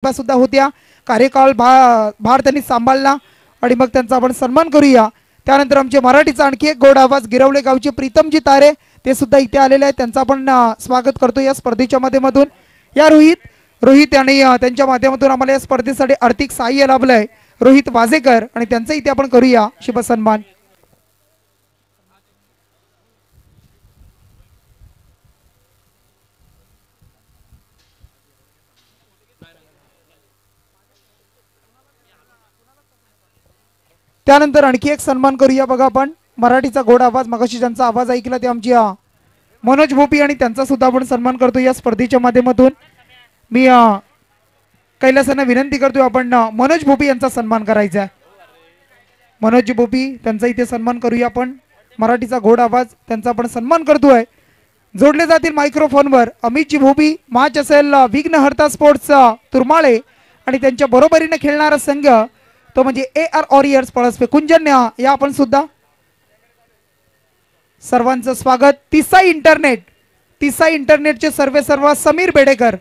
सुद्धा होत्या कार्यकाळ भार त्यांनी सांभाळला आणि मग त्यांचा आपण सन्मान करूया। त्यानंतर आमचे मराठीचा आणखी एक गोड आवाज गिरवले गावचे प्रीतमजी तारे ते सुद्धा इथे आलेले आहेत, त्यांचा आपण स्वागत करतो या स्पर्धेच्या माध्यमातून। या रोहित आणि त्यांच्या माध्यमातून आम्हाला या स्पर्धेसाठी आर्थिक सहाय्य लाभलंय रोहित वाजेकर आणि त्यांचा इथे आपण करूया शुभ सन्मान। त्यानंतर आणखी एक सन्मान करूया बघा आपण मराठीचा गोड आवाज मगाशी ज्यांचा आवाज ऐकला ते आमची मनोज भोपी आणि त्यांचा सुद्धा आपण सन्मान करतो या स्पर्धेच्या माध्यमातून। मी कैलासांना विनंती करतोय आपण मनोज भोपी यांचा सन्मान करायचा आहे। मनोज भोपी त्यांचा इथे सन्मान करूया आपण, मराठीचा गोड आवाज त्यांचा आपण सन्मान करतोय। जोडले जातील मायक्रोफोनवर अमितजी भोपी, मॅच असेल विघ्नहर्ता स्पोर्ट्स तुरमाळे आणि त्यांच्या बरोबरीने खेळणारा संघ तो म्हणजे AR वॉरियर्स पळसपे कुंजन्या। या आपण सुद्धा सर्वांचं स्वागत। तिसाई इंटरनेटचे सर्व समीर बेडेकर,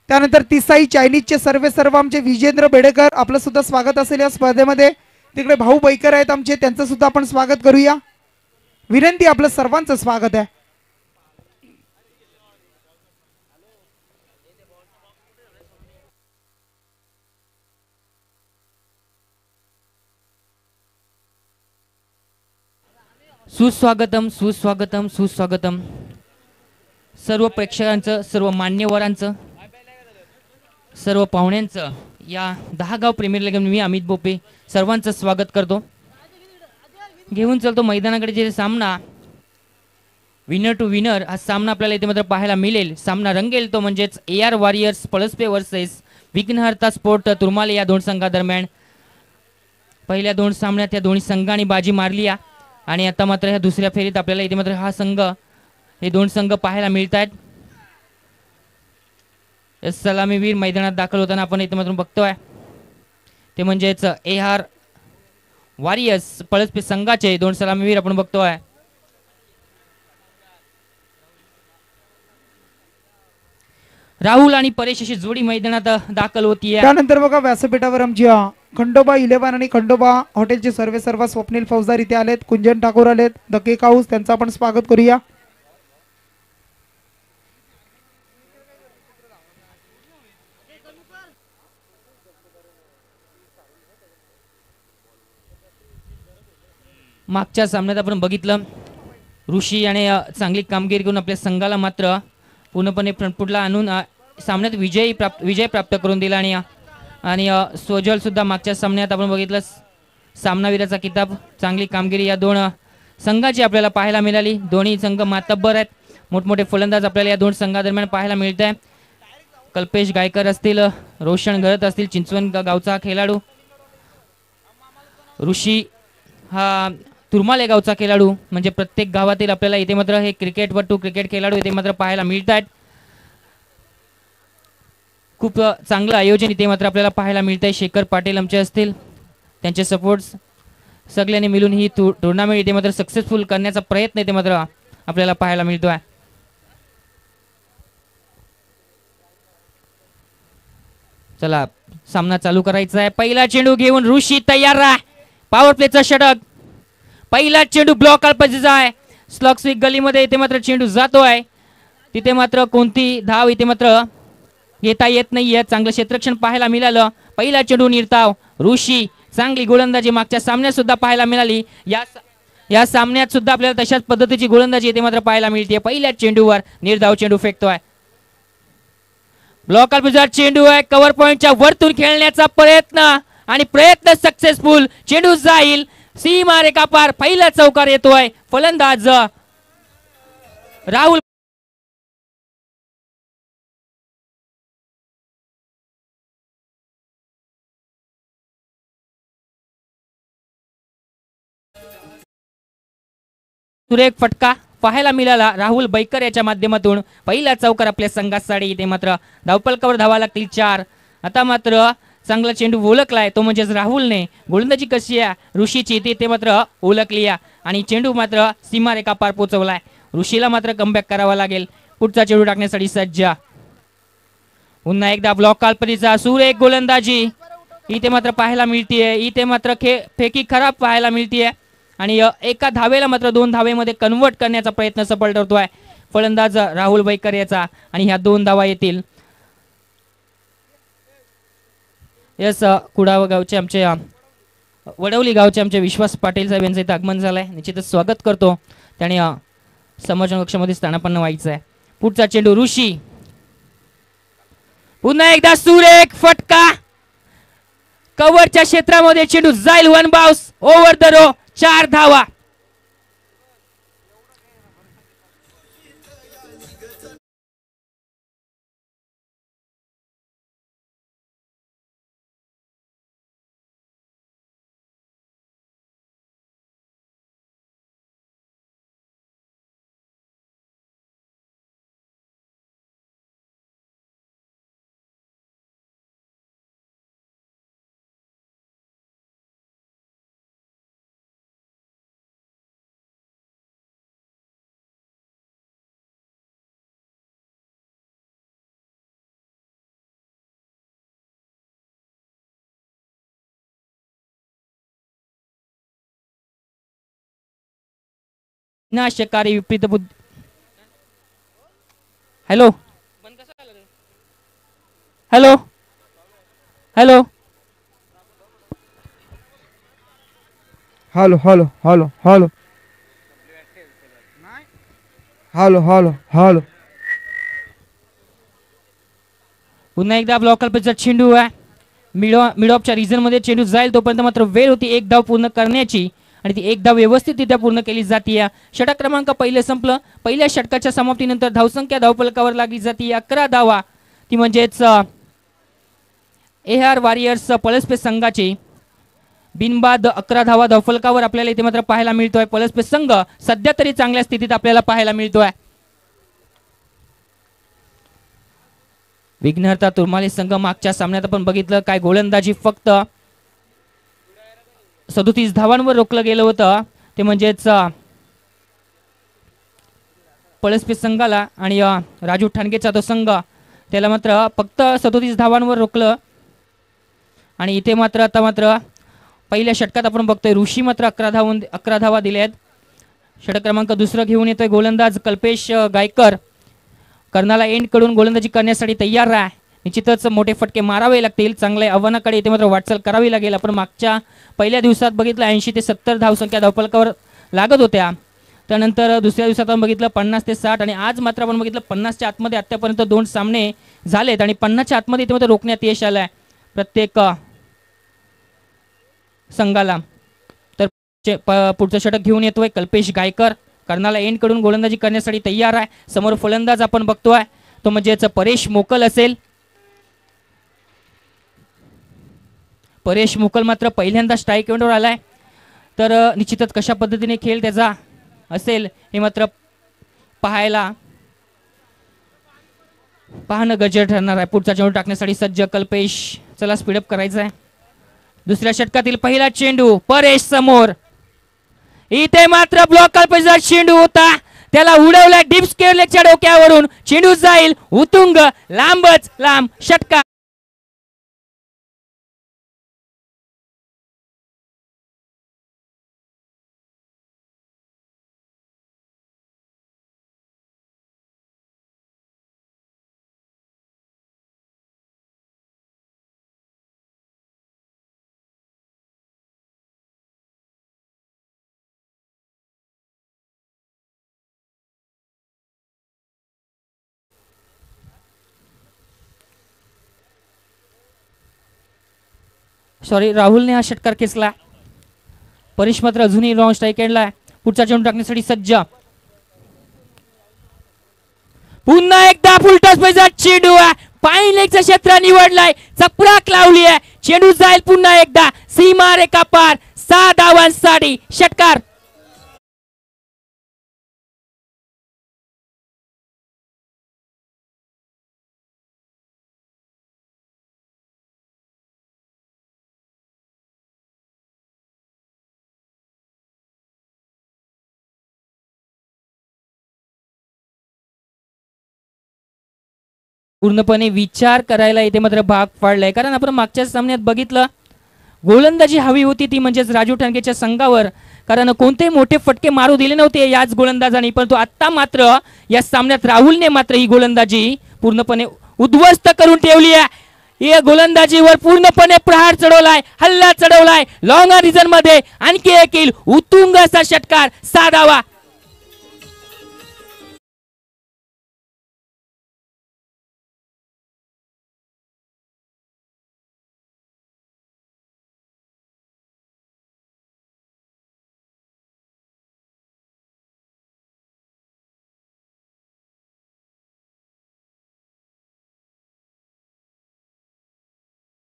त्यानंतर तिसाई चायनीजचे सर्व आमचे विजेंद्र बेडेकर आपलं सुद्धा स्वागत असेल या स्पर्धेमध्ये। तिकडे भाऊ बैकर आहेत आमचे, त्यांचं सुद्धा आपण स्वागत करूया। विनंती आपलं सर्वांचं स्वागत आहे। सुस्वागतम सुस्वागतम सुस्वागतम सर्व प्रेक्षकांचं, सर्व मान्यवरांचं, सर्व पाहुण्यांचं या 10 गाव प्रीमियर लीग मी अमित बोपे सर्वांचं स्वागत करतो। घेऊन चलतो मैदानाकडे जे सामना विनर टू विनर हा सामना आपल्याला इथे मात्र पाहायला मिळेल। सामना रंगेल तो म्हणजेच AR वॉरियर्स पळसपे वर्सेस विघ्नहर्ता स्पोर्ट तुरमाले या दोन संघादरम्यान। पहिल्या दोन सामन्यात या दोन्ही संघांनी बाजी मारली आणि आता मात्र ह्या दुसऱ्या फेरीत आपल्याला इथे मात्र हे दोन संघ पाहायला मिळत आहेत। सलामीवीर मैदानात दाखल होताना आपण इथे मात्र बघतोय ते म्हणजेच AR वॉरियर्स पळसपे संघाचे दोन सलामीवीर आपण बघतोय। राहुल आणि परेश अशी जोडी मैदानात दाखल होतीये। त्यानंतर बघा व्यासपीठावर आमची खंडोबा 11 आणि खंडोबा हॉटेलचे सर्व स्वप्नील फौजदार इथे आलेत, कुंजन ठाकूर आलेत, द केक हाऊस त्यांचं आपण स्वागत करूया। मागच्या सामन्यात आपण बघितलं ऋषी आणि चांगली कामगिरी करून आपल्या संघाला मात्र पूर्णपणे फ्रंटफुटला आणून सामन्यात विजय प्राप्त करून दिला आणि सोजल सुद्धा मागच्या सामन्यात आपण बघितलं सामनावीराचा किताब। चांगली कामगिरी या दोन संघाची आपल्याला पाहायला मिळाली। दोन्ही संघ मातब्बर आहेत, मोठमोठे फलंदाज आपल्याला या दोन संघादरम्यान पाहायला मिळत आहे। कल्पेश गायकर असतील, रोशन गरत असतील, चिंचवण गावचा खेळाडू, ऋषी हा तुरमाले गावचा खेळाडू, म्हणजे प्रत्येक गावातील आपल्याला इथे मात्र हे क्रिकेटपटू क्रिकेट खेळाडू इथे मात्र पाहायला मिळत आहेत। खूप चांगलं आयोजन इथे मात्र आपल्याला पाहायला मिळत आहे। शेखर पाटील आमचे असतील, त्यांचे सपोर्ट्स सगळ्यांनी मिळून ही टुर्नामेंट इथे मात्र सक्सेसफुल करण्याचा प्रयत्न इथे मात्र आपल्याला पाहायला मिळतोय। चला सामना चालू करायचा आहे। पहिला चेंडू घेऊन ऋषी तयार आहे, पॉवर प्लेचा षटक। पहिला चेंडू ब्लॉक अल्पजीचा आहे, स्लॉग स्विक गलीमध्ये इथे मात्र चेंडू जातोय, तिथे मात्र कोणती धाव इथे मात्र घेता येत नाहीये। चांगलं क्षेत्ररक्षण पाहायला मिळालं। पहिला चेंडू निर्धाव ऋषी, चांगली गोलंदाजी मागच्या सामन्यात सुद्धा पाहायला मिळाली। या सामन्यात सुद्धा आपल्याला तशाच पद्धतीची गोलंदाजी इथे मात्र पाहायला मिळते। पहिल्या चेंडूवर निर्धाव चेंडू फेकतोय, ब्लॉक अल्पजीचा चेंडू आहे, कव्हर पॉइंटच्या वरतून खेळण्याचा प्रयत्न सक्सेसफुल। चेंडू जाईल सीमा रेखा पार, पहिला चौकार येतोय। फलंदाज राहुल सुरेख फटका पाहायला मिळाला राहुल बैकर याच्या माध्यमातून। पहिला चौकार आपल्या संघासाठी इथे मात्र धावपलकावर धावा लागतील 4। आता मात्र चांगला चेंडू ओळखलाय तो म्हणजेच राहुलने। गोलंदाजी कशी आहे ऋषीची ते मात्र ओळखली आणि चेंडू मात्र सीमारेखा पार पोहोचवलाय। ऋषीला मात्र कमबॅक करावा लागेल। पुढचा चेंडू टाकण्यासाठी सज्ज. पुन्हा एकदा ब्लॉक काल्पनीचा सुरेख गोलंदाजी इथे मात्र पाहायला मिळतीये. इथे मात्र फेकी खराब पाहायला मिळतीये आणि एका धावेला मात्र 2 धावेमध्ये कन्वर्ट करण्याचा प्रयत्न सफल ठरतोय फलंदाज राहुल वैकर याचा आणि ह्या 2 धावा येतील. यस कुडाव गावचे आमचे वडवली गावचे आमचे विश्वास पाटील साहेब यांचं इथं आगमन झालंय. निश्चितच स्वागत करतो. त्याने समोरच्या कक्षामध्ये स्थानापन्न व्हायचं आहे. पुढचा चेंडू ऋषी. पुन्हा एकदा सुरेख फटका. कव्हरच्या क्षेत्रामध्ये चेंडू जाईल. 1 बाउन्स ओव्हर द रो. 4 धावा. विनाशकारी विपरीत बुद्धी. Hello hello hello hello hello hello hello hello hello hello. पुन्हा एकदा ब्लॉक कल्पनेचा चेंडू आहे. मिड ऑफच्या रिझन मध्ये चेंडू जाईल तोपर्यंत मात्र वेळ होती 1 धाव पूर्ण करण्याची आणि ती 1 धाव व्यवस्थितरित्या पूर्ण केली जाते. षटक क्रमांक पहिले संपलं. पहिल्या षटकाच्या समाप्तीनंतर धावसंख्या धावफलकावर लागली जाते 11 धावा. ती म्हणजेच AR वॉरियर्स पळसपे संघाची बिनबाद 11 धावा धावफलकावर आपल्याला इथे मात्र पाहायला मिळतोय. पळसपे संघ सध्या तरी चांगल्या स्थितीत आपल्याला पाहायला मिळतोय. विघ्नहर्ता तुर्माली संघ मागच्या सामन्यात आपण बघितलं काय गोलंदाजी फक्त 37 धावांवर रोखलं गेलं होतं. ते म्हणजेच पळसपे संघाला आणि राजू ठाणगेचा तो संघ त्याला मात्र फक्त 37 धावांवर रोखलं. आणि इथे मात्र आता मात्र पहिल्या षटकात आपण बघतोय ऋषी मात्र 11 धावा दिल्या आहेत. षटक क्रमांक दुसरं घेऊन येतोय गोलंदाज कल्पेश गायकर. कर्णाला एंड कडून गोलंदाजी करण्यासाठी तयार आहे. निश्चितच मोठे फटके मारावे लागतील. चांगल्या आव्हानाकडे इथे मात्र वाटचाल करावी लागेल. आपण मागच्या पहिल्या दिवसात बघितलं 80 ते 70 धावसंख्या धावफलकावर लागत होत्या. त्यानंतर दुसऱ्या दिवसात आपण बघितलं 50 ते 60 आणि आज मात्र आपण बघितलं 50च्या आतमध्ये आतापर्यंत 2 सामने झालेत आणि 50च्या आतमध्ये इथे मात्र रोखण्यात यश आलंय प्रत्येक संघाला. तर पुढचं षटक घेऊन येतोय कल्पेश गायकर. कर्णाला एंड कडून गोलंदाजी करण्यासाठी तयार आहे. समोर फलंदाज आपण बघतोय तो म्हणजेच परेश मोकल असेल. परेश मोकल मात्र पहिल्यांदा स्ट्राईक एंडवर आलाय. तर निश्चितच कशा पद्धतीने खेळ त्याचा असेल हे मात्र पाहाणं गरजेचं ठरणार आहे. पुढचा चेंडू टाकण्यासाठी सज्ज कल्पेश. चला स्पीडअप करायचं आहे. दुसऱ्या षटकातील पहिला चेंडू परेश समोर. इथे मात्र ब्लॉक कल्पेशचा चेंडू होता. त्याला उडवलाय डीप स्क्वेअर लेगच्या डोक्यावरून. चेंडू जाईल उतुंग लांबच लांब षटकार. सॉरी राहुलने हा षटकार खेचला. परेश मात्र अजूनही रॉंग स्ट्राईक एंडला. पुढचा चेंडू टाकण्यासाठी सज्ज. पुन्हा एकदा फुलटॉस पैसा चेंडू पाईन लेगचं क्षेत्र निवडलाय. चपराक लावली आहे. चेंडू जाईल पुन्हा एकदा सीमा रेखा पार. 6 धावांसाठी षटकार. पूर्णपणे विचार करायला इथे मात्र भाग पाडलाय, कारण आपण मागच्या सामन्यात बघितलं गोलंदाजी हवी होती ती म्हणजेच राजू ठाणकेच्या संघावर, कारण कोणते मोठे फटके मारू दिले नव्हते याच गोलंदाजाने, परंतु आता मात्र या सामन्यात राहुलने मात्र ही गोलंदाजी पूर्णपणे उद्ध्वस्त करून ठेवली आहे। या गोलंदाजीवर पूर्णपणे प्रहार चढवलाय, हल्ला चढवलाय, लॉंग रिजन मध्ये आणखी एक येईल उत्तुंग असा षटकार, साधावा।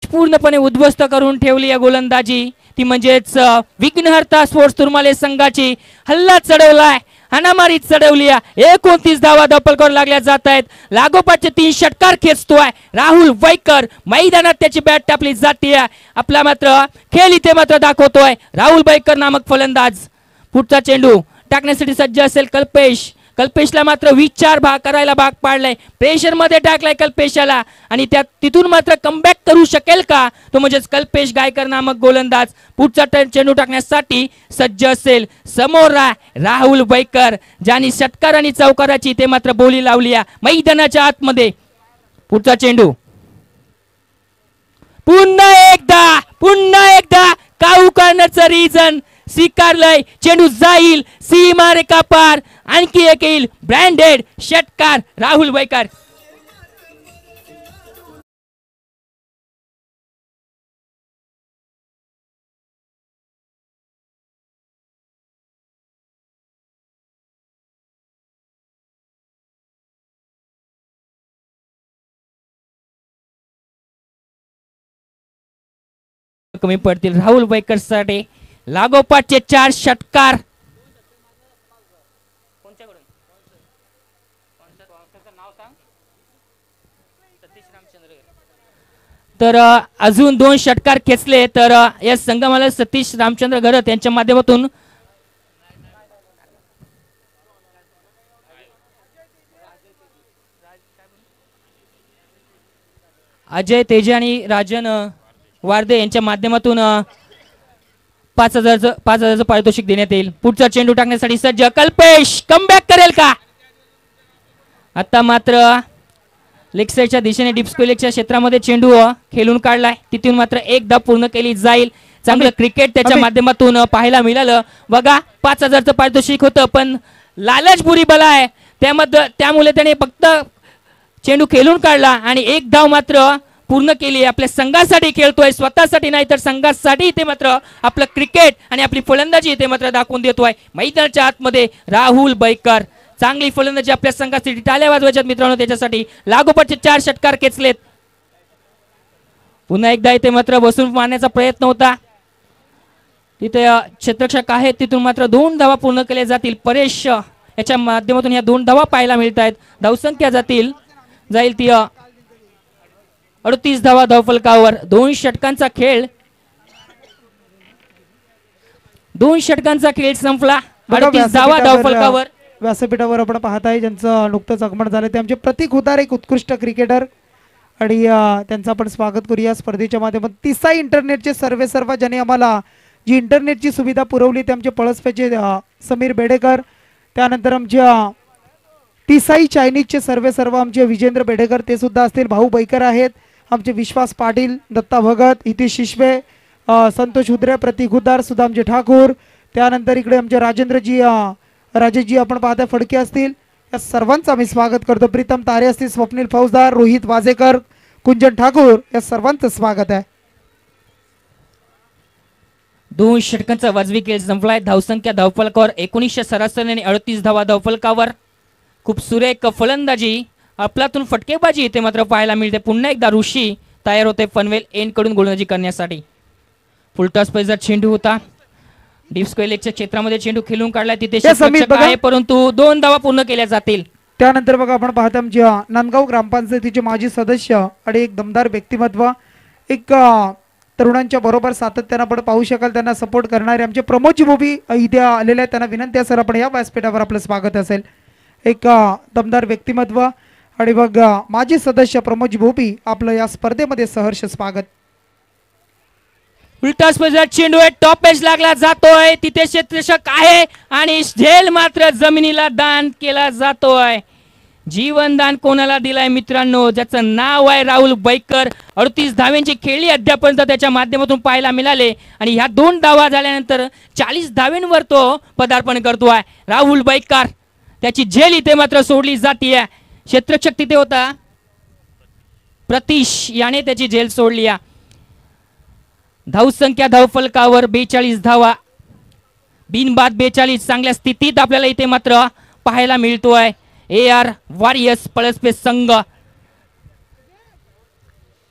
पूर्णपणे उद्ध्वस्त करून ठेवली या गोलंदाजी ती म्हणजेच विघ्नहर्ता स्पोर्ट्स तुर्माले संघाची। हल्ला चढवलाय, हाणामारी चढवली, 29 धावा धावफलकावर लागल्या जात आहेत। लागोपाठचे 3 षटकार खेचतोय राहुल वैकर, मैदानात त्याची बॅट टापली जाते, आपला मात्र खेळ इथे मात्र दाखवतोय राहुल वैकर नामक फलंदाज। पुढचा चेंडू टाकण्यासाठी सज्ज असेल कल्पेश, कल्पेशला मात्र विचार करायला भाग पाडलाय, प्रेशर मध्ये टाकलाय कल्पेशाला आणि त्यात तिथून मात्र कमबॅक करू शकेल का तो म्हणजेच कल्पेश गायकर नामक गोलंदाज। पुढचा चेंडू टाकण्यासाठी सज्ज असेल, समोर राहुल वैकर ज्यांनी षटकार आणि चौकाराची ते मात्र बोली लावली मैदानाच्या आतमध्ये। पुढचा चेंडू पुन्हा एकदा काऊ करण्याचं रिजन स्वीकारलंय, चेंडू जाईल सीमा रेखा पार, आणखी एक येईल ब्रँडेड षटकार राहुल वैकर। कमी पडतील राहुल वैकर साठी लागोपाठचे 4 षटकार। तर अजून 2 षटकार खेचले तर या संघाला सतीश रामचंद्र घरत यांच्या माध्यमातून अजय तेजे आणि राजन वारदे यांच्या माध्यमातून 5,000चं पारितोषिक देण्यात येईल। पुढचा चेंडू टाकण्यासाठी सज्ज कल्पेश, कमबॅक करेल का? आता मात्र लेग साइडच्या दिशेने डीप स्क्वेअरच्या क्षेत्रामध्ये चेंडू खेळून काढलाय, तिथून मात्र एक धाव पूर्ण केली जाईल। चांगलं क्रिकेट त्याच्या माध्यमातून पाहायला मिळालं बघा। 5,000चं पारितोषिक होतं पण लालच बुरी बला आहे, त्यामुळे त्याने फक्त चेंडू खेळून काढला आणि एक धाव मात्र पूर्ण केली। आपल्या संघासाठी खेळतोय, स्वतःसाठी नाही तर संघासाठी ते मात्र आपलं क्रिकेट आणि आपली फलंदाजी ते मात्र दाखवून देतोय मैदानाच्या आतमध्ये राहुल वैकर। चांगली फलंदाजी आपल्या संघासाठी, टाळ्या वाजवायच्यात मित्रांनो त्याच्यासाठी। लागोपाठचे 4 षटकार खेचलेत, पुन्हा एकदा इथे मात्र बसून मारण्याचा प्रयत्न होता, तिथे क्षेत्ररक्षक आहेत तिथून मात्र 2 धावा पूर्ण केल्या जातील। परेश याच्या माध्यमातून या 2 धावा पाहायला मिळत आहेत। धावसंख्या जाईल ती 38 धावा धावफलकावर। 2 षटकांचा खेळ संपला, 38 धावा धावफलकावर। व्यासपीठावर आपण पाहत आहे ज्यांचं नुकतंच आगमन झालं ते आमचे प्रतीक हुतार, एक उत्कृष्ट क्रिकेटर आणि त्यांचं आपण स्वागत करूया स्पर्धेच्या माध्यमातून। तिसाई इंटरनेटचे सर्व ज्यांनी आम्हाला जी इंटरनेटची सुविधा पुरवली ते आमचे पळसपेचे समीर बेडेकर, त्यानंतर आमच्या तिसाई चायनीजचे सर्व आमचे विजेंद्र बेडेकर ते सुद्धा असतील, भाऊ बैकर आहेत, आमचे विश्वास पाटील, दत्ता भगत, हितेश शिशवे, संतोष हुद्रे, प्रतीक हुतार, सुदामजी ठाकूर, त्यानंतर इकडे आमचे राजेशजी आपण पाहता फडके असतील, या सर्वांचं आम्ही स्वागत करतो। प्रीतम तारे असतील, स्वप्नील फौजदार, रोहित वाजेकर, कुंजन ठाकूर, या सर्वांचं स्वागत आहे। 2 षटकांचा वाजवी खेळ संपलाय। धावसंख्या धावफलकावर 19 सरासरी आणि 38 धावा धावफलकावर। खूप सुरेख फलंदाजी, आपल्यातून फटकेबाजी इथे मात्र पाहायला मिळते। पुन्हा एकदा ऋषी तयार होते पनवेल एन कडून गोलंदाजी करण्यासाठी। फुलटॉस पैजा चेंडू होता, डीप स्क्वेअरच्या क्षेत्रामध्ये चेंडू खेळून काढलाय, तिथे क्षेत्ररक्षक आहे परंतु 2 धावा पूर्ण केल्या जातील। त्यानंतर बघा आपण पाहता आमच्या नांदगाव ग्रामपंचायतीचे माजी सदस्य आणि एक दमदार व्यक्तिमत्व, एक तरुणांच्या बरोबर सातत्याने आपण पाहू शकाल त्यांना सपोर्ट करणारे आमचे प्रमोदजी भोबी इथे आलेले आहेत, त्यांना विनंती आहे सर आपण या व्यासपीठावर आपलं स्वागत असेल। एक दमदार व्यक्तिमत्व आणि बघा माजी सदस्य प्रमोद भोपी आपलं या स्पर्धेमध्ये सहर्ष स्वागत. उलटा स्पर्धा चेंडू आहे, टॉप एज लागला जातोय, तिथे क्षेत्ररक्षक आहे आणि झेल मात्र जमिनीला दान केला जातोय. जीवनदान कोणाला दिलाय मित्रांनो, ज्याचं नाव आहे राहुल बैकर. 38 धाव्यांची खेळी अद्यापर्यंत त्याच्या माध्यमातून पाहायला मिळाले आणि ह्या 2 धावा झाल्यानंतर 40 धाव्यांवर तो पदार्पण करतोय. राहुल बैकर त्याची झेल इथे मात्र सोडली जाते. क्षेत्ररक्षक तिथे होता प्रतीश, याने त्याची झेल सोडली. धावसंख्या धावफलकावर 42 धावा, बिनबाद 42. चांगल्या स्थितीत आपल्याला इथे मात्र पाहायला मिळतोय. AR वॉरियर्स पळसपे संघ.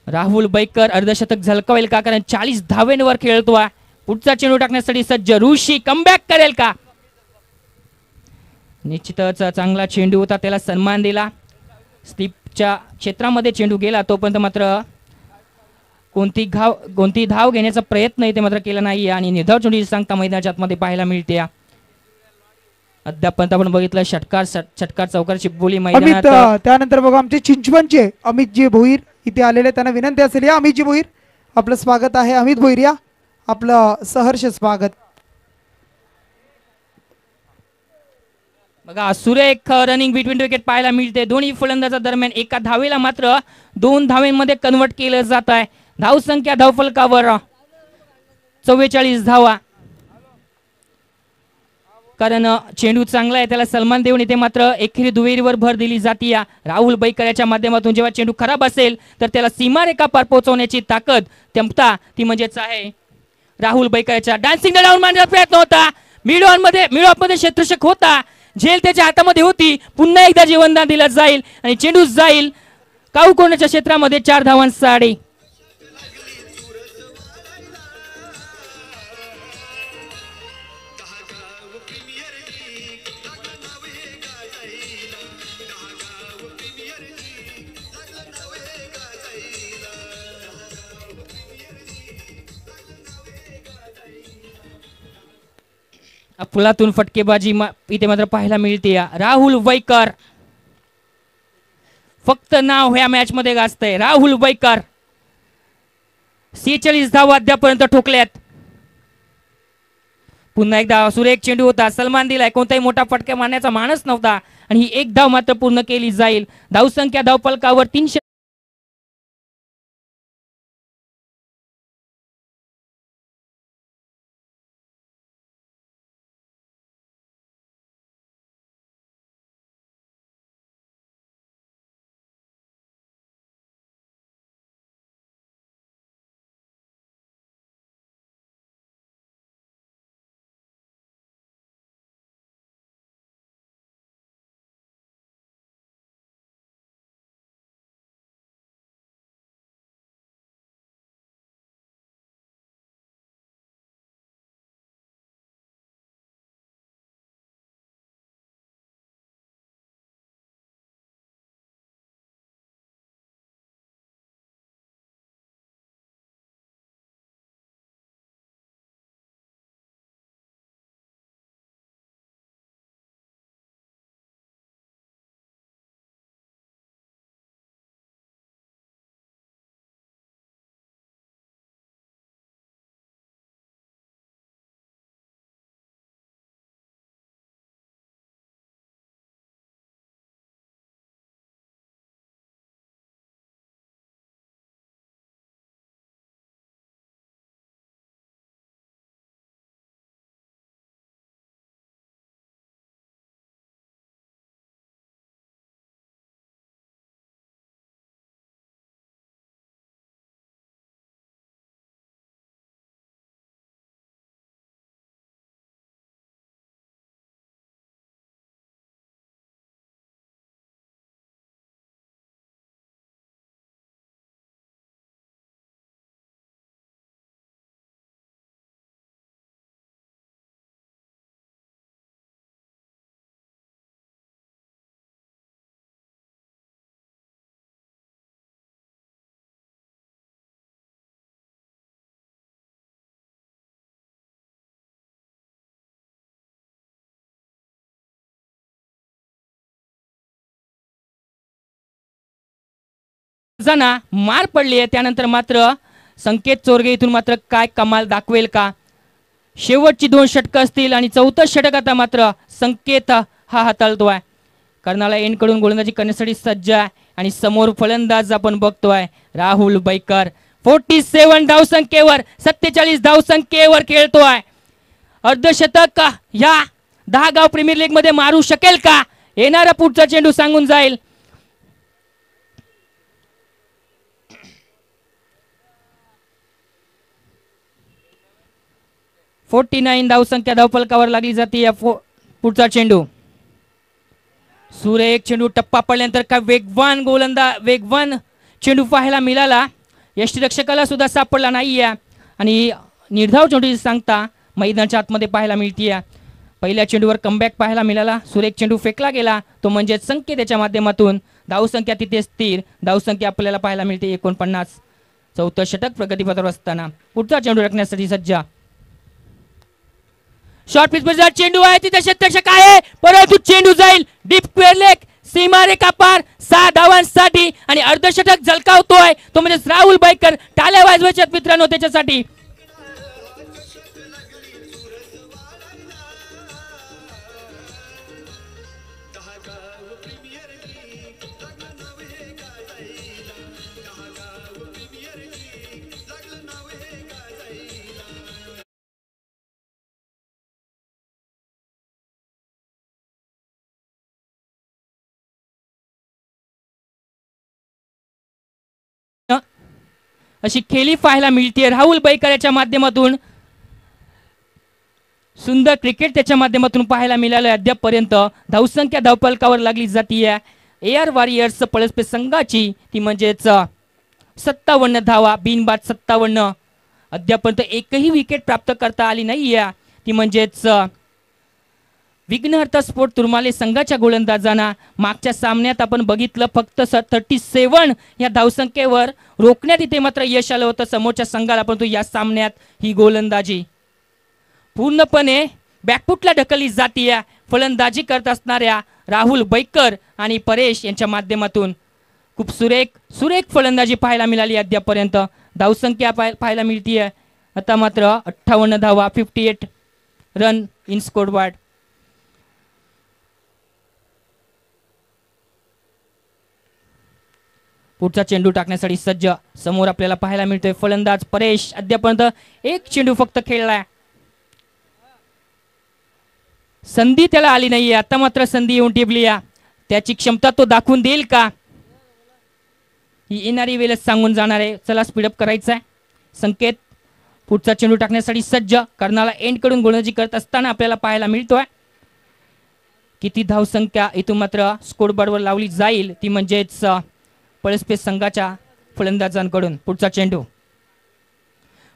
राहुल बैकर अर्धशतक झलकावेल का, कारण 40 धावेंवर खेळतोय. पुढचा चेंडू टाकण्यासाठी सज्ज. ऋषी कमबॅक करेल का? निश्चितच चांगला चेंडू होता, त्याला सन्मान दिला. स्लिपच्या क्षेत्रामध्ये चेंडू गेला तोपर्यंत मात्र कोणती धाव घेण्याचा प्रयत्न इथे मात्र केला नाही आणि निर्धाव चेंडू सांगता मैदानाच्या आतमध्ये पाहायला मिळते. अद्यापर्यंत आपण बघितलं षटकार चौकारची बोली मैदानात. त्यानंतर बघा आमचे चिंचवणचे अमितजी भोईर इथे आलेले, त्यांना विनंती असेल या अमितजी भोईर आपलं स्वागत आहे. अमित भोईर या आपलं सहर्ष स्वागत. बघा सुरेख रनिंग बिटवीन विकेट पाहायला मिळते. दोन्ही फलंदाजा दरम्यान एका धावेला मात्र 2 धावेंमध्ये कन्वर्ट केलं जात आहे. धावसंख्या धावफलकावर 44 धावा, कारण चेंडू चांगला आहे त्याला सन्मान देऊन इथे मात्र एकेरी दुहेरीवर भर दिली जाते. राहुल बैकर याच्या माध्यमातून जेव्हा चेंडू खराब असेल तर त्याला सीमारेखा पार पोहोचवण्याची ताकद क्षमता ती म्हणजेच आहे राहुल बैकरच्या. डान्सिंग डाऊन मारण्याचा प्रयत्न होता, मिड ऑफ मध्ये क्षेत्ररक्षक होता, झेल त्याच्या हातामध्ये होती. पुन्हा एकदा जीवनदान दिलं जाईल आणि चेंडू जाईल काऊ कोणाच्या क्षेत्रामध्ये. 4 धावांसाठी फुलातून फटकेबाजी इथे मात्र पाहायला मिळते. राहुल बैकर फक्त नाव ह्या मॅच मध्ये गाजतंय. राहुल बैकर 46 धावा अद्यापर्यंत ठोकल्यात. पुन्हा एकदा सुरेख चेंडू होता, सन्मान दिलाय. कोणताही मोठा फटका मारण्याचा मानस नव्हता आणि ही 1 धाव मात्र पूर्ण केली जाईल. धावसंख्या धावफलकावर 300 जना मार पडली आहे. त्यानंतर मात्र संकेत चोरगे इथून मात्र काय कमाल दाखवेल का? शेवटची 2 षटकं असतील आणि चौथं षटक आता मात्र संकेत हा हाताळतोय. कर्णाला एंड कडून गोलंदाजी करण्यासाठी सज्ज आहे आणि समोर फलंदाज आपण बघतोय राहुल बैकर 47 धावसंख्येवर 47 धावसंख्येवर खेळतोय. अर्धशतक या 10 गाव प्रीमियर लीग मध्ये मारू शकेल का? येणारा पुढचा चेंडू सांगून जाईल. .49 धावसंख्या धावफलकावर लागली जाते. पुढचा चेंडू सुरेख चेंडू टप्पा पडल्यानंतर काय वेगवान चेंडू पाहायला मिळाला. यष्टीरक्षकाला सुद्धा सापडला नाहीये आणि निर्धाव चेंडू सांगता मैदानाच्या आतमध्ये पाहायला मिळतीये. पहिल्या चेंडूवर कमबॅक पाहायला मिळाला. सुरेख चेंडू फेकला गेला तो म्हणजे संकेताच्या माध्यमातून धावसंख्या तिथे स्थिर. धावसंख्या आपल्याला पाहायला मिळते 49. चौथं षटक प्रगतीपथावर असताना पुढचा चेंडू राखण्यासाठी सज्ज. शॉर्ट पिच मध्ये चेंडू आहे तिथे क्षेत्ररक्षक आहे परंतु चेंडू जाईल डीप स्क्वेअर लेग सीमारेखा पार 6 धावांसाठी आणि अर्धशतक झलकावतोय तो म्हणजे राहुल बैकर. टाळ्या वाजवायच्यात मित्रांनो त्याच्यासाठी. अशी खेळी पाहायला मिळते राहुल बैकर याच्या माध्यमातून. सुंदर क्रिकेट त्याच्या माध्यमातून पाहायला मिळालं. अद्यापपर्यंत धावसंख्या धावफलकावर लागली जातीये एआर वॉरियर्स पळसपे संघाची ती म्हणजेच 57 धावा बिनबाद 57. अद्यापर्यंत एकही विकेट प्राप्त करता आली नाहीये ती म्हणजेच विघ्नहर्ता स्पोर्ट तुर्माले संघाच्या गोलंदाजांना. मागच्या सामन्यात आपण बघितलं फक्त 37 या धावसंख्येवर रोखण्यात इथे मात्र यश आलं होतं समोरच्या संघाला. परंतु या सामन्यात ही गोलंदाजी पूर्णपणे बॅकफुटला ढकलली जातीये फलंदाजी करत असणाऱ्या राहुल बैकर आणि परेश यांच्या माध्यमातून. खूप सुरेख फलंदाजी पाहायला मिळाली. अद्यापर्यंत धावसंख्या पाहायला मिळतीये आता मात्र 58 धावा 58 रन इन स्कोरबोर्ड. पुढचा चेंडू टाकण्यासाठी सज्ज. समोर आपल्याला पाहायला मिळतोय फलंदाज परेश. अद्यापर्यंत एक चेंडू फक्त खेळलाय. संधी त्याला आली नाहीये. आता मात्र संधी येऊन टिपली. त्याची क्षमता तो दाखवून देईल का? ही येणारी वेळच सांगून जाणार आहे. चला स्पीडअप करायचं आहे. संकेत पुढचा चेंडू टाकण्यासाठी सज्ज. कर्णाला एंड कडून गोलंदाजी करत असताना आपल्याला पाहायला मिळतोय. किती धावसंख्या इथून मात्र स्कोरबोर्डवर लावली जाईल ती म्हणजेच पळसपे संघाच्या फलंदाजांकडून. पुढचा चेंडू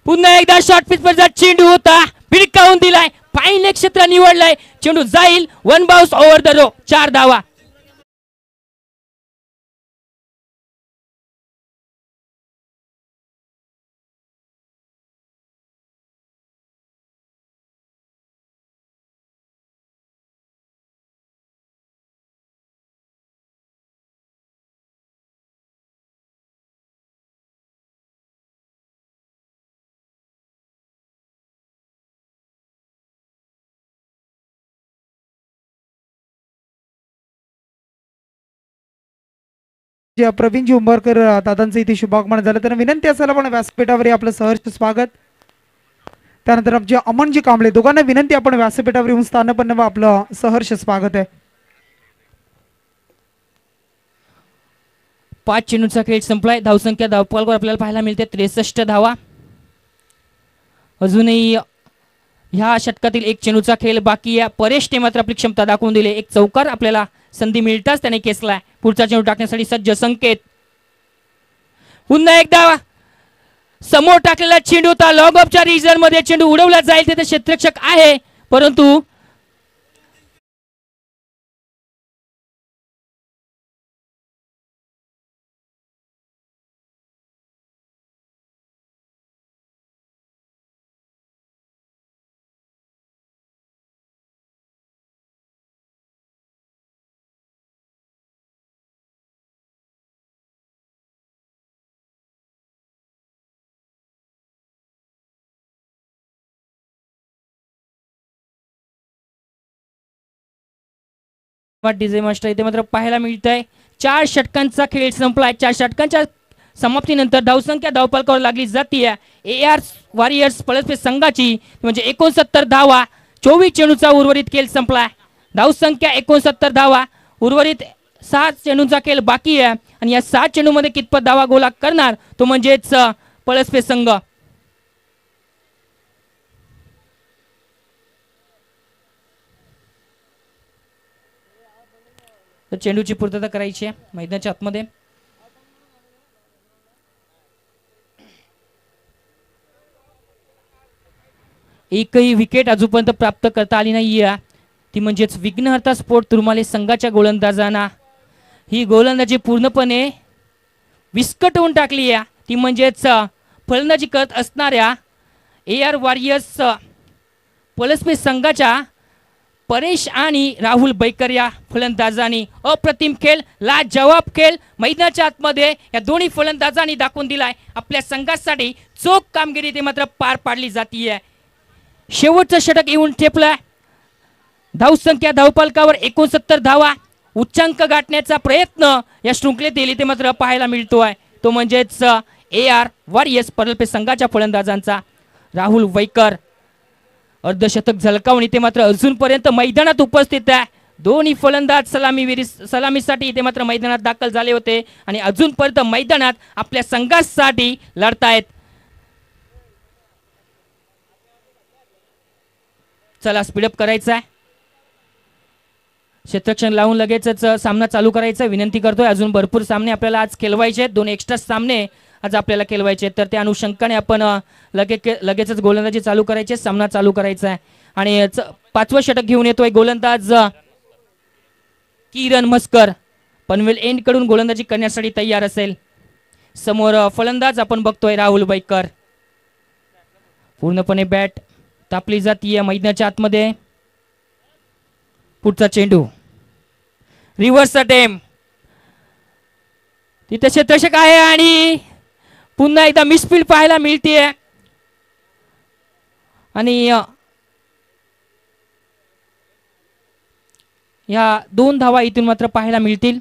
पुन्हा एकदा शॉर्ट पिच वर चेंडू होता भिडकावून दिलाय. फाईन क्षेत्र निवडलंय. चेंडू जाईल 1 बाउन्स ओव्हर द रो 4 धावा. प्रवीणजी उंबरकर दादांचं इथे शुभागमन झालं. तर विनंती असायला पण व्यासपीठावर आपलं सहर्ष स्वागत. त्यानंतर आमचे अमनजी कांबळे दोघांना विनंती आपण व्यासपीठावर येऊन स्थानपन्न आपलं सहर्ष स्वागत आहे. 5 चेंडूचा खेळ संपलाय. धावसंख्या धावफलकावर आपल्याला पाहायला मिळते 63 धावा. अजूनही ह्या षटकातील एक चेंडूचा खेळ बाकी आहे. परेशने मात्र आपली क्षमता दाखवून दिली. एक चौकार आपल्याला संधी मिळताच त्याने खेचलाय. पुढचा चेंडू टाकण्यासाठी सज्ज संकेत. पुन्हा एकदा समोर टाकलेला चेंडू होता. लॉग ऑफच्या रिजन मध्ये चेंडू उडवला जाईल तिथे क्षेत्ररक्षक आहे परंतु डीजे मास्टर इथे मात्र पाहायला मिळत आहे. 4 षटकांचा खेळ संपलाय. 4 षटकांच्या समाप्तीनंतर धावसंख्या धावफलकावर लागली जाते. AR वॉरियर्स पळसपे संघाची म्हणजे 69 धावा. 24 चेंडूचा उर्वरित खेळ संपलाय. धावसंख्या 69 धावा. उर्वरित 7 चेंडूंचा खेळ बाकी आहे आणि या 7 चेंडूमध्ये कितपत धावा गोला करणार तो म्हणजेच पळसपे संघ. तर चेंडूची पूर्तता करायची आहे मैदानाच्या आतमध्ये. एकही विकेट अजूनपर्यंत प्राप्त करता आली नाही आहे. ती म्हणजेच विघ्नहर्ता स्पोर्ट तुरमाले संघाच्या गोलंदाजांना ही गोलंदाजी पूर्णपणे विस्कटवून टाकली आहे. ती म्हणजेच फलंदाजी करत असणाऱ्या AR वॉरियर्स पळसपे संघाच्या परेश आणि राहुल बैकर या फलंदाजांनी अप्रतिम खेळ, लाजवाब खेळ मैदानाच्या आतमध्ये या दोन्ही फलंदाजांनी दाखवून दिलाय. आपल्या संघासाठी चोख कामगिरी ते मात्र पार पाडली जातीये. शेवटचं षटक येऊन ठेपलाय. धावसंख्या धावफलकावर 69 धावा. उच्चांक गाठण्याचा प्रयत्न या शृंखलेतील इथे मात्र पाहायला मिळतोय. तो म्हणजेच AR वॉरियर्स पळसपे संघाच्या फलंदाजांचा. राहुल बैकर अर्धशतक झलकावून इथे मात्र अजूनपर्यंत मैदानात उपस्थित आहे. दोन्ही फलंदाज सलामीसाठी इथे मात्र मैदानात दाखल झाले होते आणि अजूनपर्यंत मैदानात आपल्या संघासाठी लढतायत. चला स्पीडअप करायचा आहे. क्षेत्ररक्षण लावून लगेचच सामना चालू करायचा विनंती करतोय. अजून भरपूर सामने आपल्याला आज खेळवायचे आहेत. 2 एक्स्ट्रा सामने आज आपल्याला खेळवायचे आहेत. तर त्या अनुषंगाने आपण लगेचच गोलंदाजी चालू करायची, सामना चालू करायचा आहे. आणि 5वं षटक घेऊन येतोय गोलंदाज किरण मस्कर. पनवेल एंड कडून गोलंदाजी करण्यासाठी तयार असेल. समोर फलंदाज आपण बघतोय राहुल बैकर. पूर्णपणे बॅट तापली जातीये मैदानाच्या आतमध्ये. पुढचा चेंडू रिव्हर्स अटेम्प्ट. तिथे क्षेत्ररक्षक आहे आणि पुन्हा एकदा मिसफील्ड पाहायला मिळते. आणि या 2 धावा इथून मात्र पाहायला मिळतील.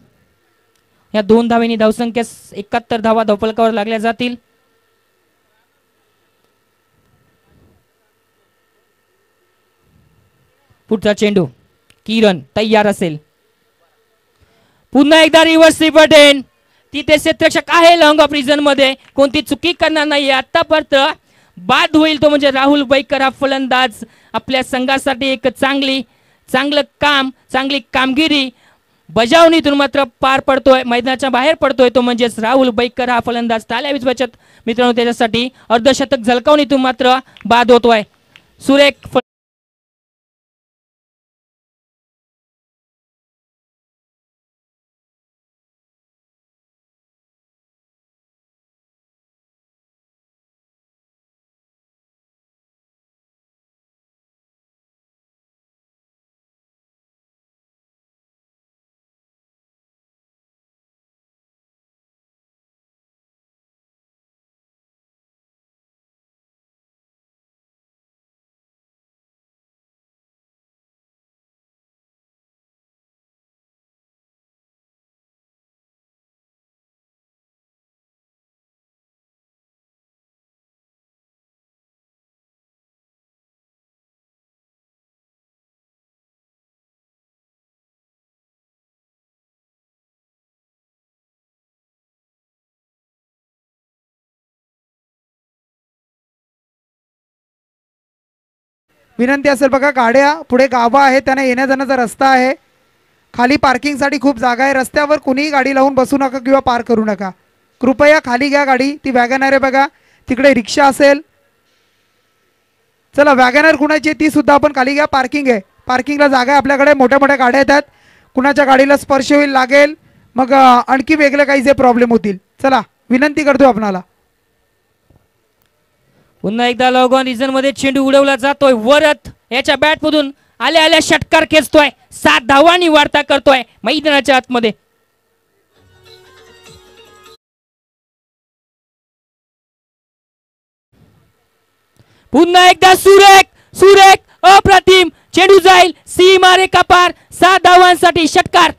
या 2 धावांनी धावसंख्या 71 धावा धावफलकावर लागल्या जातील. पुढचा चेंडू किरण तयार असेल. पुन्हा एकदा रिव्हर्स बटन. तिथे क्षेत्ररक्षक आहे लॉंग ऑफ रिजन मध्ये. कोणती चुकी करणार नाही. आतापर्यंत बाद होईल तो म्हणजे राहुल बैकर हा फलंदाज. आपल्या संघासाठी एक चांगलं काम, चांगली कामगिरी बजावणीतून मात्र पार पडतोय, मैदानाच्या बाहेर पडतोय. तो म्हणजेच राहुल बैकर हा फलंदाज. ताल्या वीज बचत मित्रांनो त्याच्यासाठी. अर्धशतक झलकावून इथून मात्र बाद होतोय. सुरेख विनंती असेल बघा. गाड्या पुढे गाभा आहे, त्यांना येण्या जाण्याचा रस्ता आहे. खाली पार्किंगसाठी खूप जागा आहे. रस्त्यावर कुणीही गाडी लावून बसू नका किंवा पार्क करू नका. कृपया खाली घ्या गाडी. ती वॅगनर आहे बघा. तिकडे रिक्षा असेल. चला वॅगनर कुणाची ती सुद्धा आपण खाली घ्या. पार्किंग आहे, पार्किंगला जागा आहे आपल्याकडे. मोठ्या मोठ्या गाड्या येतात. कुणाच्या गाडीला स्पर्श होईल लागेल मग आणखी वेगळे काही जे प्रॉब्लेम होतील. चला विनंती करतो आपणाला. पुन्हा एकदा लॉग ऑन रिजन मध्ये चेंडू उडवला जातोय. वरत याच्या बॅट मधून आल्या षटकार खेचतोय. 7 धावांनी वार्ता करतोय मैदानाच्या आतमध्ये. पुन्हा एकदा सुरेख अप्रतिम चेंडू जाईल सीमा रेखा पार 7 धावांसाठी षटकार.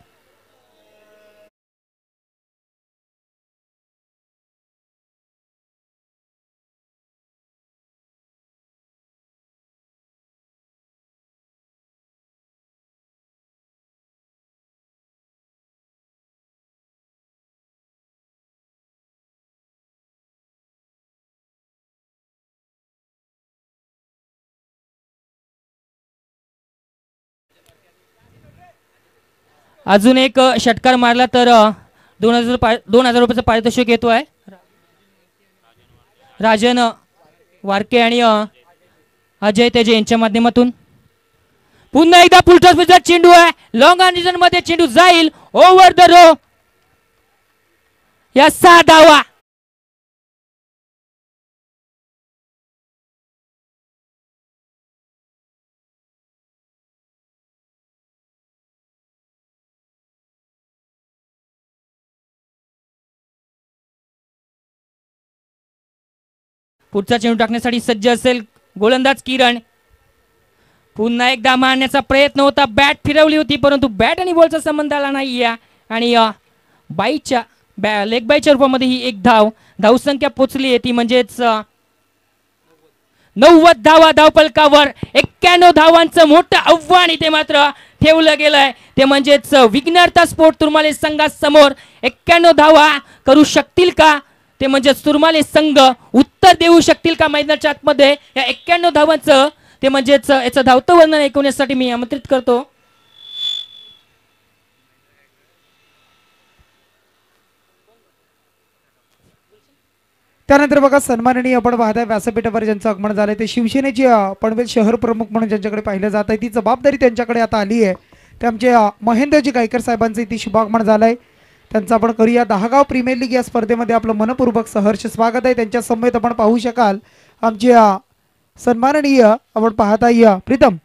अजून एक षटकार मारला तर 2000 रुपयाचं पारितोषिक येतो आहे. राजन वारके आणि अजय तेजे यांच्या माध्यमातून. पुन्हा एकदा फुलटॉसचा चेंडू आहे. लॉंग ऑन रिजन मध्ये चेंडू जाईल ओव्हर द रो. या 6 धावा. पुढचा चेंडू टाकण्यासाठी सज्ज असेल गोलंदाज किरण. पुन्हा एकदा मारण्याचा प्रयत्न होता. बॅट फिरवली होती परंतु बॅट आणि बॉलचा संबंध आला नाही. आणि बाईच्या लेग बायच्या रूपामध्ये ही एक धावसंख्या पोचली आहे ती म्हणजेच 90 धावा धावपलकावर. 91 धावांचं मोठं आव्हान इथे मात्र ठेवलं गेलंय ते म्हणजेच विघ्नहर्ता स्पोर्ट तुर्माले संघासमोर 91 धावा करू शकतील का ते म्हणजेच तुर्माले संघ उत्तर देऊ शकतील का मैदानाच्या आतमध्ये. या 91 धावांचं ते म्हणजेच याचं धावतं वर्णन ऐकवण्यासाठी मी आमंत्रित करतो. त्यानंतर बघा सन्माननीय आपण पाहताय व्यासपीठावर ज्यांचं आगमन झालंय ते शिवसेनेचे पनवेल शहर प्रमुख म्हणून ज्यांच्याकडे पाहिलं जात आहे ती जबाबदारी त्यांच्याकडे आता आली आहे. ते आमचे महेंद्रजी गायकर साहेबांचं इथे शुभागमन झालंय. त्यांचं आपण करूया 10 गाव प्रीमियर लीग या स्पर्धेमध्ये आपलं मनपूर्वक सहर्ष स्वागत आहे. त्यांच्या समवेत आपण पाहू शकाल आमचे सन्माननीय आपण पाहताय प्रीतम.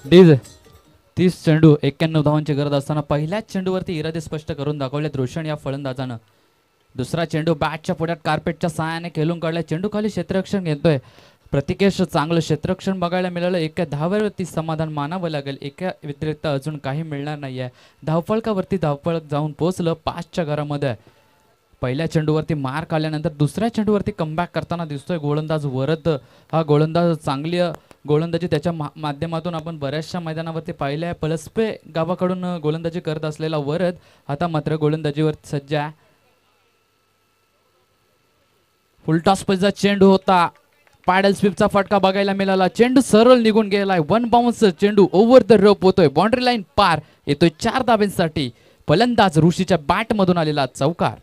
डीज 30 चेंडू 91 धावांची गरज असताना पहिल्याच चेंडूवरती इरादे स्पष्ट करून दाखवलेत रोशन या फलंदाजानं. दुसरा चेंडू बॅटच्या पुढ्यात कार्पेटच्या सहाय्याने खेळून काढलाय. चेंडू खाली क्षेत्ररक्षण घेतोय प्रतिकेश. चांगलं क्षेत्ररक्षण बघायला मिळालं. एका धावावरती समाधान मानावं लागेल. एका व्यतिरिक्त अजून काही मिळणार नाहीये. धावफलकावरती धावफलक जाऊन पोहोचलं 5च्या घरामध्ये. पहिल्या चेंडूवरती मार आल्यानंतर दुसऱ्या चेंडूवरती कमबॅक करताना दिसतोय गोलंदाज वरद. हा गोलंदाज चांगली गोलंदाजी त्याच्या माध्यमातून आपण बऱ्याचशा मैदानावरती पाहिलं आहे. पलसपे गावाकडून गोलंदाजी करत असलेला वरद आता मात्र गोलंदाजीवर सज्ज आहे. फुलटॉसचा चेंडू होता. पॅडल स्वीपचा फटका बघायला मिळाला. चेंडू सरळ निघून गेलाय. वन बाउन्स चेंडू ओव्हर द रोप होतोय. बाउंड्री लाईन पार येतोय 4 धाब्यांसाठी. फलंदाज ऋषीच्या बॅट मधून आलेला चौकार.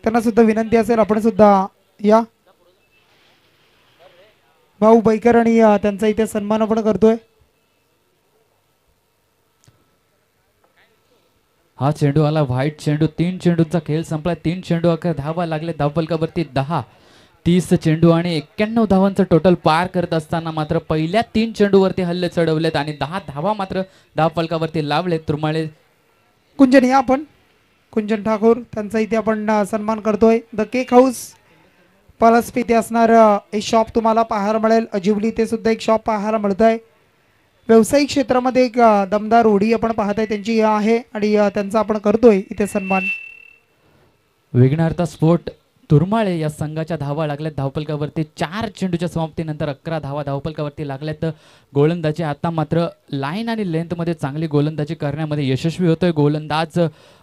त्यांना सुद्धा विनंती असेल आपण सुद्धा या. भाऊ बैकर आणि त्यांचा इथे सन्मान आपण करतोय. हा चेंडू आला व्हाईट चेंडू. 3 चेंडूचा खेळ संपला. 3 चेंडू अखेर धावा लागले. धावफलकावरती 10. 30 चेंडू आणि 91 धावांचं टोटल पार करत असताना मात्र पहिल्या 3 चेंडूवरती हल्ले चढवलेत आणि 10 धावा मात्र धावफलकावरती लावलेत. तुरमाळे कुंजन या आपण. कुंजन ठाकूर त्यांचा इथे आपण सन्मान करतोय. द केक हाऊस पलसपे इथे असणार एक शॉप तुम्हाला पाहायला मिळेल. अजिवली इथे सुद्धा एक शॉप पाहायला मिळत आहे. व्यावसायिक क्षेत्रामध्ये एक दमदार ओढी आपण पाहताय त्यांची आहे आणि त्यांचा आपण करतोय इथे सन्मान. विघ्नार्थ स्पोर्ट तुरमाळे या संघाच्या धावा लागल्यात धावफलकावरती. 4 चेंडूच्या समाप्तीनंतर 11 धावा धावफलकावरती लागल्यात. गोलंदाजी आता मात्र लाईन आणि लेंथ मध्ये चांगली गोलंदाजी करण्यामध्ये यशस्वी होतोय गोलंदाज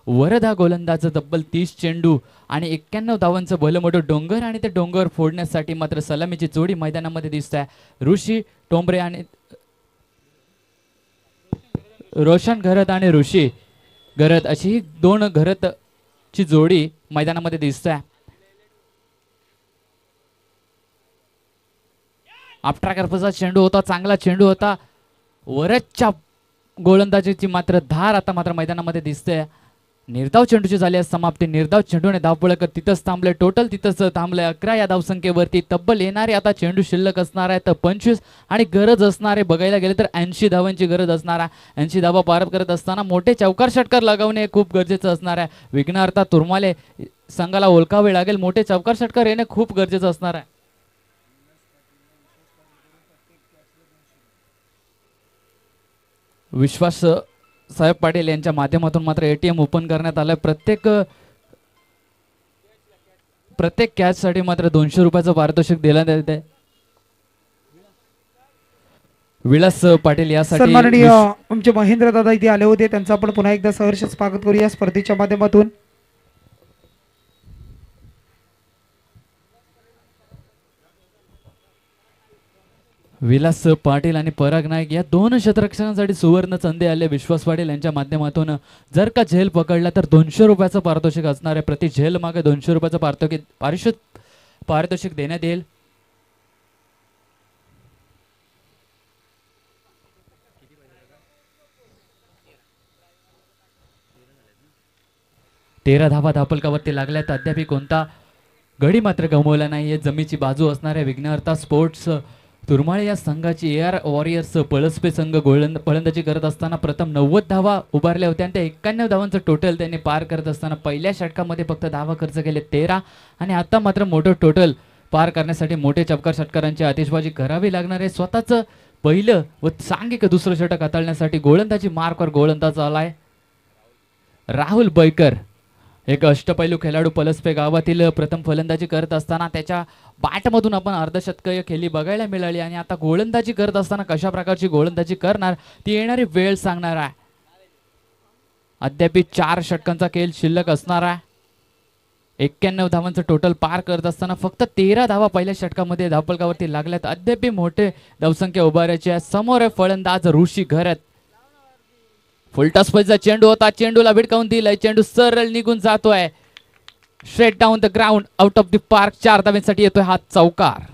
वरद. हा गोलंदाज तब्बल 30 चेंडू आणि 91 धावांचं भलं मोठं डोंगर आणि ते डोंगर फोडण्यासाठी मात्र सलामीची जोडी मैदानामध्ये दिसत आहे. ऋषी टोंबरे आणि रोशन घरत आणि ऋषी घरत अशी ही 2 घरतची जोडी मैदानामध्ये दिसत आहे. आपट्राकरचा चेंडू होता. चांगला चेंडू होता. वरच्या गोलंदाजीची मात्र धार आता मात्र मैदानामध्ये दिसते. निर्धाव चेंडूची झाली आहे समाप्ती. निर्धाव चेंडूने धावपळक तिथंच थांबले. टोटल तिथंच थांबले. 11 या धावसंख्येवरती तब्बल येणारे आता चेंडू शिल्लक असणार आहे तर 25 आणि गरज असणारे बघायला गेले तर 80 धावांची गरज असणार आहे. 80 धावा पार करत असताना मोठे चौकार षटकार लगावणे खूप गरजेचं असणार आहे. विघ्नार्थ तुरमाले संघाला ओळखावे लागेल. मोठे चौकार षटकार येणे खूप गरजेचं असणार आहे. विश्वास साहेब पाटील यांच्या माध्यमातून मात्र एटीएम ओपन करण्यात आलं. प्रत्येक कॅच साठी मात्र 200 रुपयाचं पारितोषिक देण्यात येत आहे. विलास पाटील यासाठी सन्माननीय आमचे महेंद्र दादा इथे आले होते. त्यांचं आपण पुन्हा एकदा सहर्ष स्वागत करूया स्पर्धेच्या माध्यमातून. विलास पाटील आणि पराग नाईक या 2 क्षेत्ररक्षणांसाठी सुवर्ण संधी आले विश्वास पाटील यांच्या माध्यमातून. जर का झेल पकडला तर 200 रुपयाचं पारितोषिक असणार आहे. प्रति झेल मागे 200 रुपयाचं पारितोषिक देण्यात येईल. तेरा धावा धावफलकावरती लागल्यात. अद्याप कोणता गडी मात्र गमवला नाही. जमीची बाजू असणार आहे. विघ्नार्थ स्पोर्ट्स तुरमाळे या संघाची AR वॉरियर्स पळसपे संघ फलंदाजी करत असताना प्रथम 90 धावा उभारल्या होत्या आणि त्या 91 धावांचं टोटल त्यांनी पार करत असताना पहिल्या षटकामध्ये फक्त धावा खर्च केले 13 आणि आता मात्र मोठं टोटल पार करण्यासाठी मोठे चौकार षटकारांची आतिषबाजी करावी लागणार आहे. स्वतःचं पहिलं व सांघिक दुसरं षटक हाताळण्यासाठी गोलंदाजी मार्कवर गोलंदाज आलाय राहुल बैकर. एक अष्टपैलू खेळाडू पलसपे गावातील प्रथम फलंदाजी करत असताना त्याच्या बॅटमधून आपण अर्धशतकीय खेळी बघायला मिळाली आणि आता गोलंदाजी करत असताना कशा प्रकारची गोलंदाजी करणार ती येणारी वेळ सांगणार आहे. अद्याप 4 षटकांचा खेळ शिल्लक असणार आहे. 91 धावांचं टोटल पार करत असताना फक्त 13 धावा पहिल्या षटकामध्ये धावफलकावरती लागल्यात. अद्याप मोठे धावसंख्या उभारायची आहे. समोर आहे फलंदाज ऋषी घरत. फुलटॉसचा चेंडू होता, चेंडूला भिडकावून दिलाय, चेंडू सरळ निघून जातोय straight down the ground, out of the park. 4 धावांसाठी येतोय हा चौकार.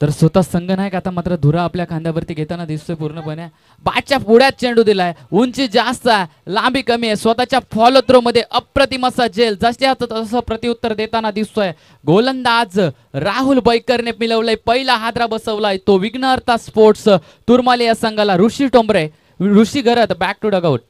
तर स्वतः संघनायक आता मात्र धुरा आपल्या खांद्यावरती घेताना दिसतोय पूर्णपणे. बॅटच्या पुढ्यात चेंडू दिलाय, उंची जास्त आहे, लांबी कमी आहे. स्वतःच्या फॉलो थ्रो मध्ये अप्रतिम असा झेल जसे तसं प्रत्युत्तर देताना दिसतोय. गोलंदाज राहुल बैकरने मिळवलाय पहिला हादरा बसवलाय तो विघ्नहर्ता स्पोर्ट्स तुरमाले या संघाला. ऋषी घरत बॅक टू डगआउट.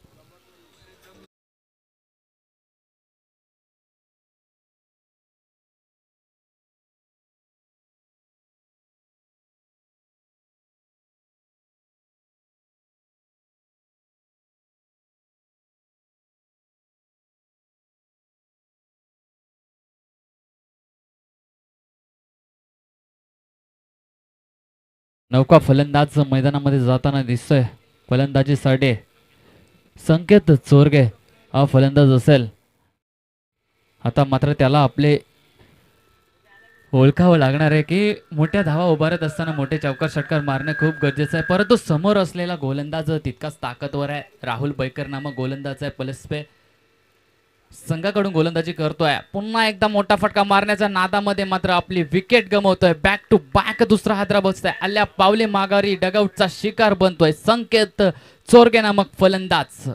नौका फलंदाज मैदानामध्ये जाताना दिसतोय. फलंदाजीसाठी संकेत चोरगे हा फलंदाज असेल. आता मात्र त्याला आपले ओळखावं लागणार आहे की मोठ्या धावा उभारत असताना मोठे चौकार षटकार मारणे खूप गरजेचं आहे. परंतु समोर असलेला गोलंदाज तितकाच ताकदवर आहे. राहुल बैकर नामक गोलंदाज आहे. पलस्पे संघाकडून गोलंदाजी करतोय. पुन्हा एकदा मोठा फटका मारण्याच्या नादामध्ये मात्र आपली विकेट गमवतोय. बॅक टू बॅक दुसरा हादरा बसतोय. आल्या पावले माघारी डगआउटचा शिकार बनतोय संकेत चोरगे नामक फलंदाज.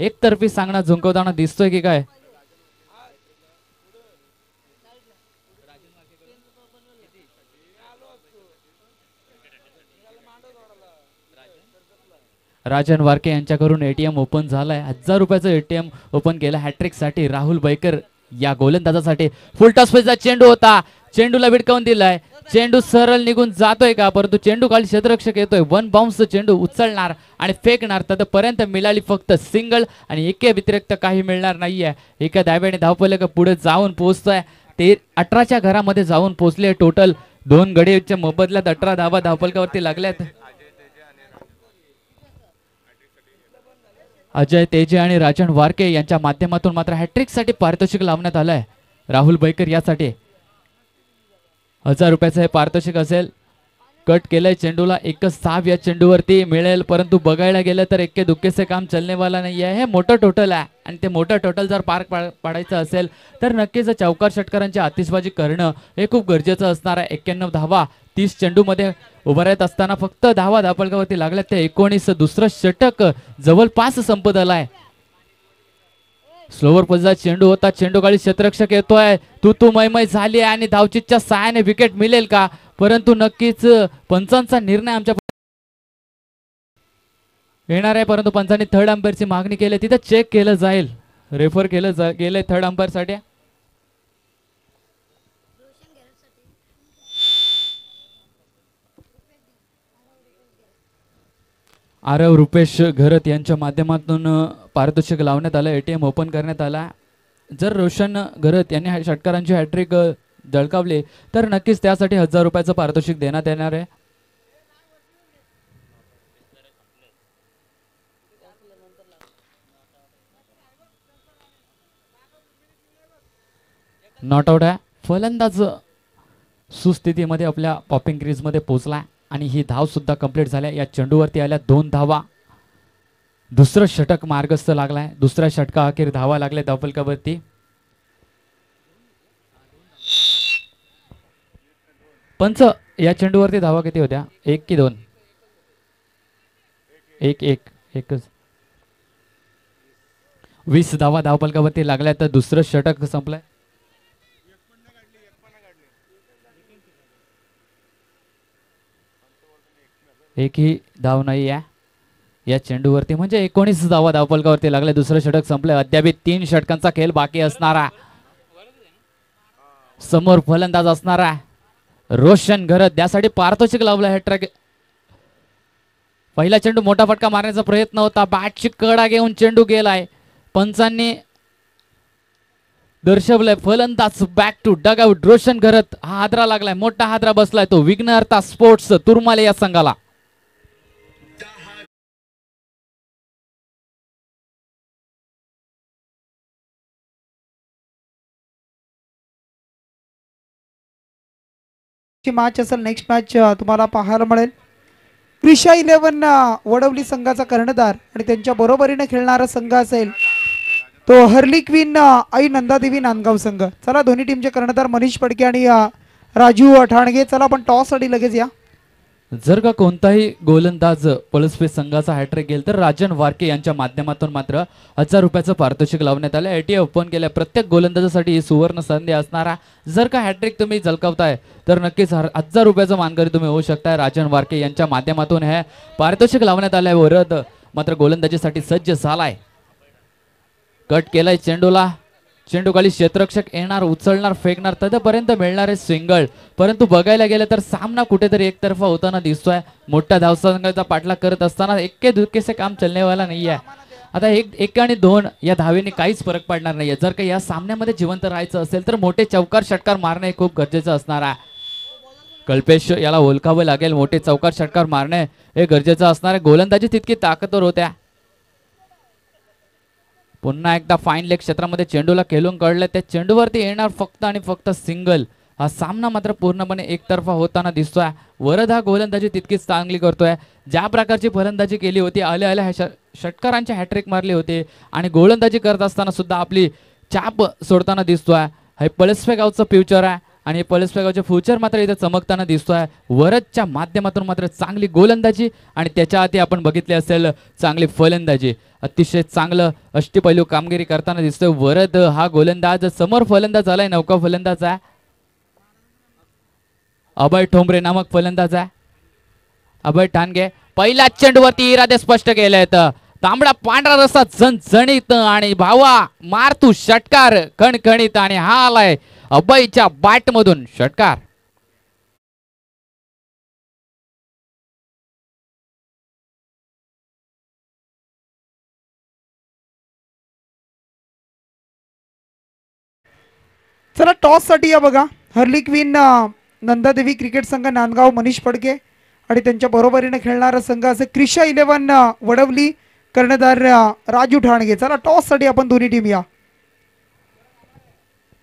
एकतर्फी सामना झुंकवताना दिसतोय की काय. राजन वारके यांच्याकडून एटीएम ओपन झालाय. 1000 रुपयाचं एटीएम ओपन केलं हॅट्रिक साठी राहुल बैकर या गोलंदाजासाठी. फुलटॉसचा चेंडू होता, चेंडूला भिडकावून दिलाय, चेंडू सरळ निघून जातोय का, परंतु चेंडू खाली क्षेत्ररक्षक येतोय. वन बाउन्स चेंडू उचलणार आणि फेकणार. तोपर्यंत मिळाली फक्त सिंगल आणि एके व्यतिरिक्त काही मिळणार नाहीये. एका धाव्याने धावफलक पुढे जाऊन पोहोचतोय. ते 18च्या घरामध्ये जाऊन पोहोचले. टोटल 2 गडीच्या मोबदल्यात 18 धावा धावफलकावरती लागल्यात. अजय तेजे आणि राजन वारके यांच्या माध्यमातून मात्र हॅट्रिक साठी पारितोषिक लावण्यात आलंय. राहुल बैकर यासाठी 1000 रुपयाचं हे पारितोषिक असेल. कट केलंय चेंडूला. एकच साव या चेंडूवरती मिळेल, परंतु बघायला गेलं तर एक्के दुक्केचे काम चलनेवाला नाही आहे. हे मोठं टोटल आहे आणि ते मोठं टोटल जर पार पाडायचं असेल तर नक्कीच चौकार षटकारांची आतिषबाजी करणं हे खूप गरजेचं असणार आहे. 91 धावा 30 चेंडू मध्ये उभा राहत असताना फक्त धावा धावफलकावरती लागल्या. ते 19 दुसरं षटक जवळपास संपत आलाय. स्लोवर पल्सचा चेंडू होता, चेंडू गाडी क्षेत्ररक्षक येतोय. तू मैमय झाली आहे आणि धावचीच्या सहाय्याने विकेट मिळेल का, परंतु नक्कीच पंचांचा निर्णय आमच्या येणार आहे. परंतु पंचांनी थर्ड अंपायरची मागणी केली, तिथे चेक केलं जाईल, रेफर केलं गेलंय थर्ड अंपायर साठी. आरव रुपेश घरत यांच्या माध्यमातून पारितोषिक लावण्यात आलं. एटीएम ओपन करण्यात आला. जर रोशन घरत यांनी षटकारांची हॅट्रिक झळकावली तर नक्कीच त्यासाठी 1000 रुपयाचं पारितोषिक देण्यात येणार आहे. नॉट आउट आहे. फलंदाज सुस्थितीमध्ये आपल्या पॉपिंग क्रीज मध्ये पोहोचला आणि ही धाव सुद्धा कंप्लीट झाल्या. या चेंडूवरती आल्या 2 धावा. दुसरं षटक मार्गस्थ लागलाय. दुसऱ्या षटका अखेर धावा लागल्या धावफलकावरती. पंच या चेंडूवरती धावा किती होत्या? 1 की 2? 1-1. 20 धावा धावफलकावरती लागल्या. तर दुसरं षटक संपलंय. एकही धाव नाही आहे या चेंडूवरती. म्हणजे 19 धावा धावफलकावरती लागल्या. दुसरं षटक संपलंय. अद्याप 3 षटकांचा खेळ बाकी असणारा. समोर फलंदाज असणारा रोशन घरत. त्यासाठी पारितोषिक लावलं हॅट्रिक. पहिला चेंडू मोठा फटका मारण्याचा प्रयत्न होता. बॅटची कडा घेऊन चेंडू गेलाय. पंचांनी दर्शवलंय फलंदाज back to dugout. Roshan Gharat हा हादरा लागलाय. मोठा हादरा बसलाय तो विघ्नहर्ता स्पोर्ट्स तुरमाले या संघाला. मॅच असेल नेक्स्ट मॅच तुम्हाला पाहायला मिळेल. क्रिशा 11 वडवली संघाचा कर्णधार आणि त्यांच्या बरोबरीने खेळणारा संघ असेल तो हर्ली क्वीन आई नंदादेवी नांदगाव संघ. चला दोन्ही टीमचे कर्णधार मनीष फडके आणि राजू ठाणगे. चला आपण टॉस साठी लगेच या. जर का कोणताही गोलंदाज पळसपे संघाचा हॅट्रिक गेल तर राजन वारके यांच्या माध्यमातून मात्र 1000 रुपयाचं पारितोषिक लावण्यात आलं. एटीए ओपन केल्या. प्रत्येक गोलंदाजासाठी ही सुवर्ण संधी असणारा. जर का हॅट्रिक तुम्ही झलकावताय तर नक्कीच 1000 रुपयाचं मानकरी तुम्ही होऊ शकताय. राजन वारके यांच्या माध्यमातून हे पारितोषिक लावण्यात आलंय. वरद मात्र गोलंदाजीसाठी सज्ज झालाय. कट केलाय चेंडूला. चेंडू खाली क्षेत्ररक्षक येणार, उचलणार, फेकणार, तदपर्यंत मिळणारे सिंगल. परंतु बघायला गेलं तर सामना कुठेतरी एकतर्फा होताना दिसतोय. मोठ्या धावसंघाचा पाठलाग करत असताना एक्के दुक्के से काम चलनेवाला नाही आहे. आता 1 आणि 2 या धावेने काहीच फरक पडणार नाहीये. जर का या सामन्यामध्ये जिवंत राहायचं असेल तर मोठे चौकार षटकार मारणे खूप गरजेचं असणार आहे. कल्पेश याला ओळखावं लागेल. मोठे चौकार षटकार मारणे हे गरजेचं असणार आहे. गोलंदाजी तितकी ताकदवर होत्या. पुन्हा एकदा फाईन लेग क्षेत्रामध्ये चेंडूला खेळून कळलं. त्या चेंडूवरती येणार फक्त आणि फक्त सिंगल. हा सामना मात्र पूर्णपणे एकतर्फा होताना दिसतोय. वरद हा गोलंदाजी तितकीच चांगली करतोय. ज्या प्रकारची फलंदाजी केली होती आल्या आल्या षटकारांचे हॅट्रिक मारले होते आणि गोलंदाजी करत असताना सुद्धा आपली चाप सोडताना दिसतोय. हे पळसपे गावचं फ्युचर आहे आणि पळसपे गावचे फ्युचर मात्र इथे चमकताना दिसतोय. वरदच्या माध्यमातून मात्र चांगली गोलंदाजी आणि त्याच्या आधी आपण बघितले असेल चांगली फलंदाजी. अतिशय चांगलं अष्टपैलू कामगिरी करताना दिसतोय वरद हा गोलंदाज. समोर फलंदाज आलाय नौका फलंदाज आहे अभय ठोंबरे नामक फलंदाज आहे. अभय ठाणगे पहिला चेंडूवरती इरादे स्पष्ट केले. तांबडा पांढरा रस्ता झणझणीत आणि भावा मार तू षटकार खणखणीत आणि हा आलाय अभयच्या बॅट मधून षटकार. चला टॉस साठी या बघा. हर्ली क्वीन नंदादेवी क्रिकेट संघ नांदगाव मनीष फडके आणि त्यांच्या बरोबरीने खेळणारा संघ असे क्रिशा 11 वडवली कर्णधार राजू ठाणगे. चला टॉस साठी आपण दोन्ही टीम या.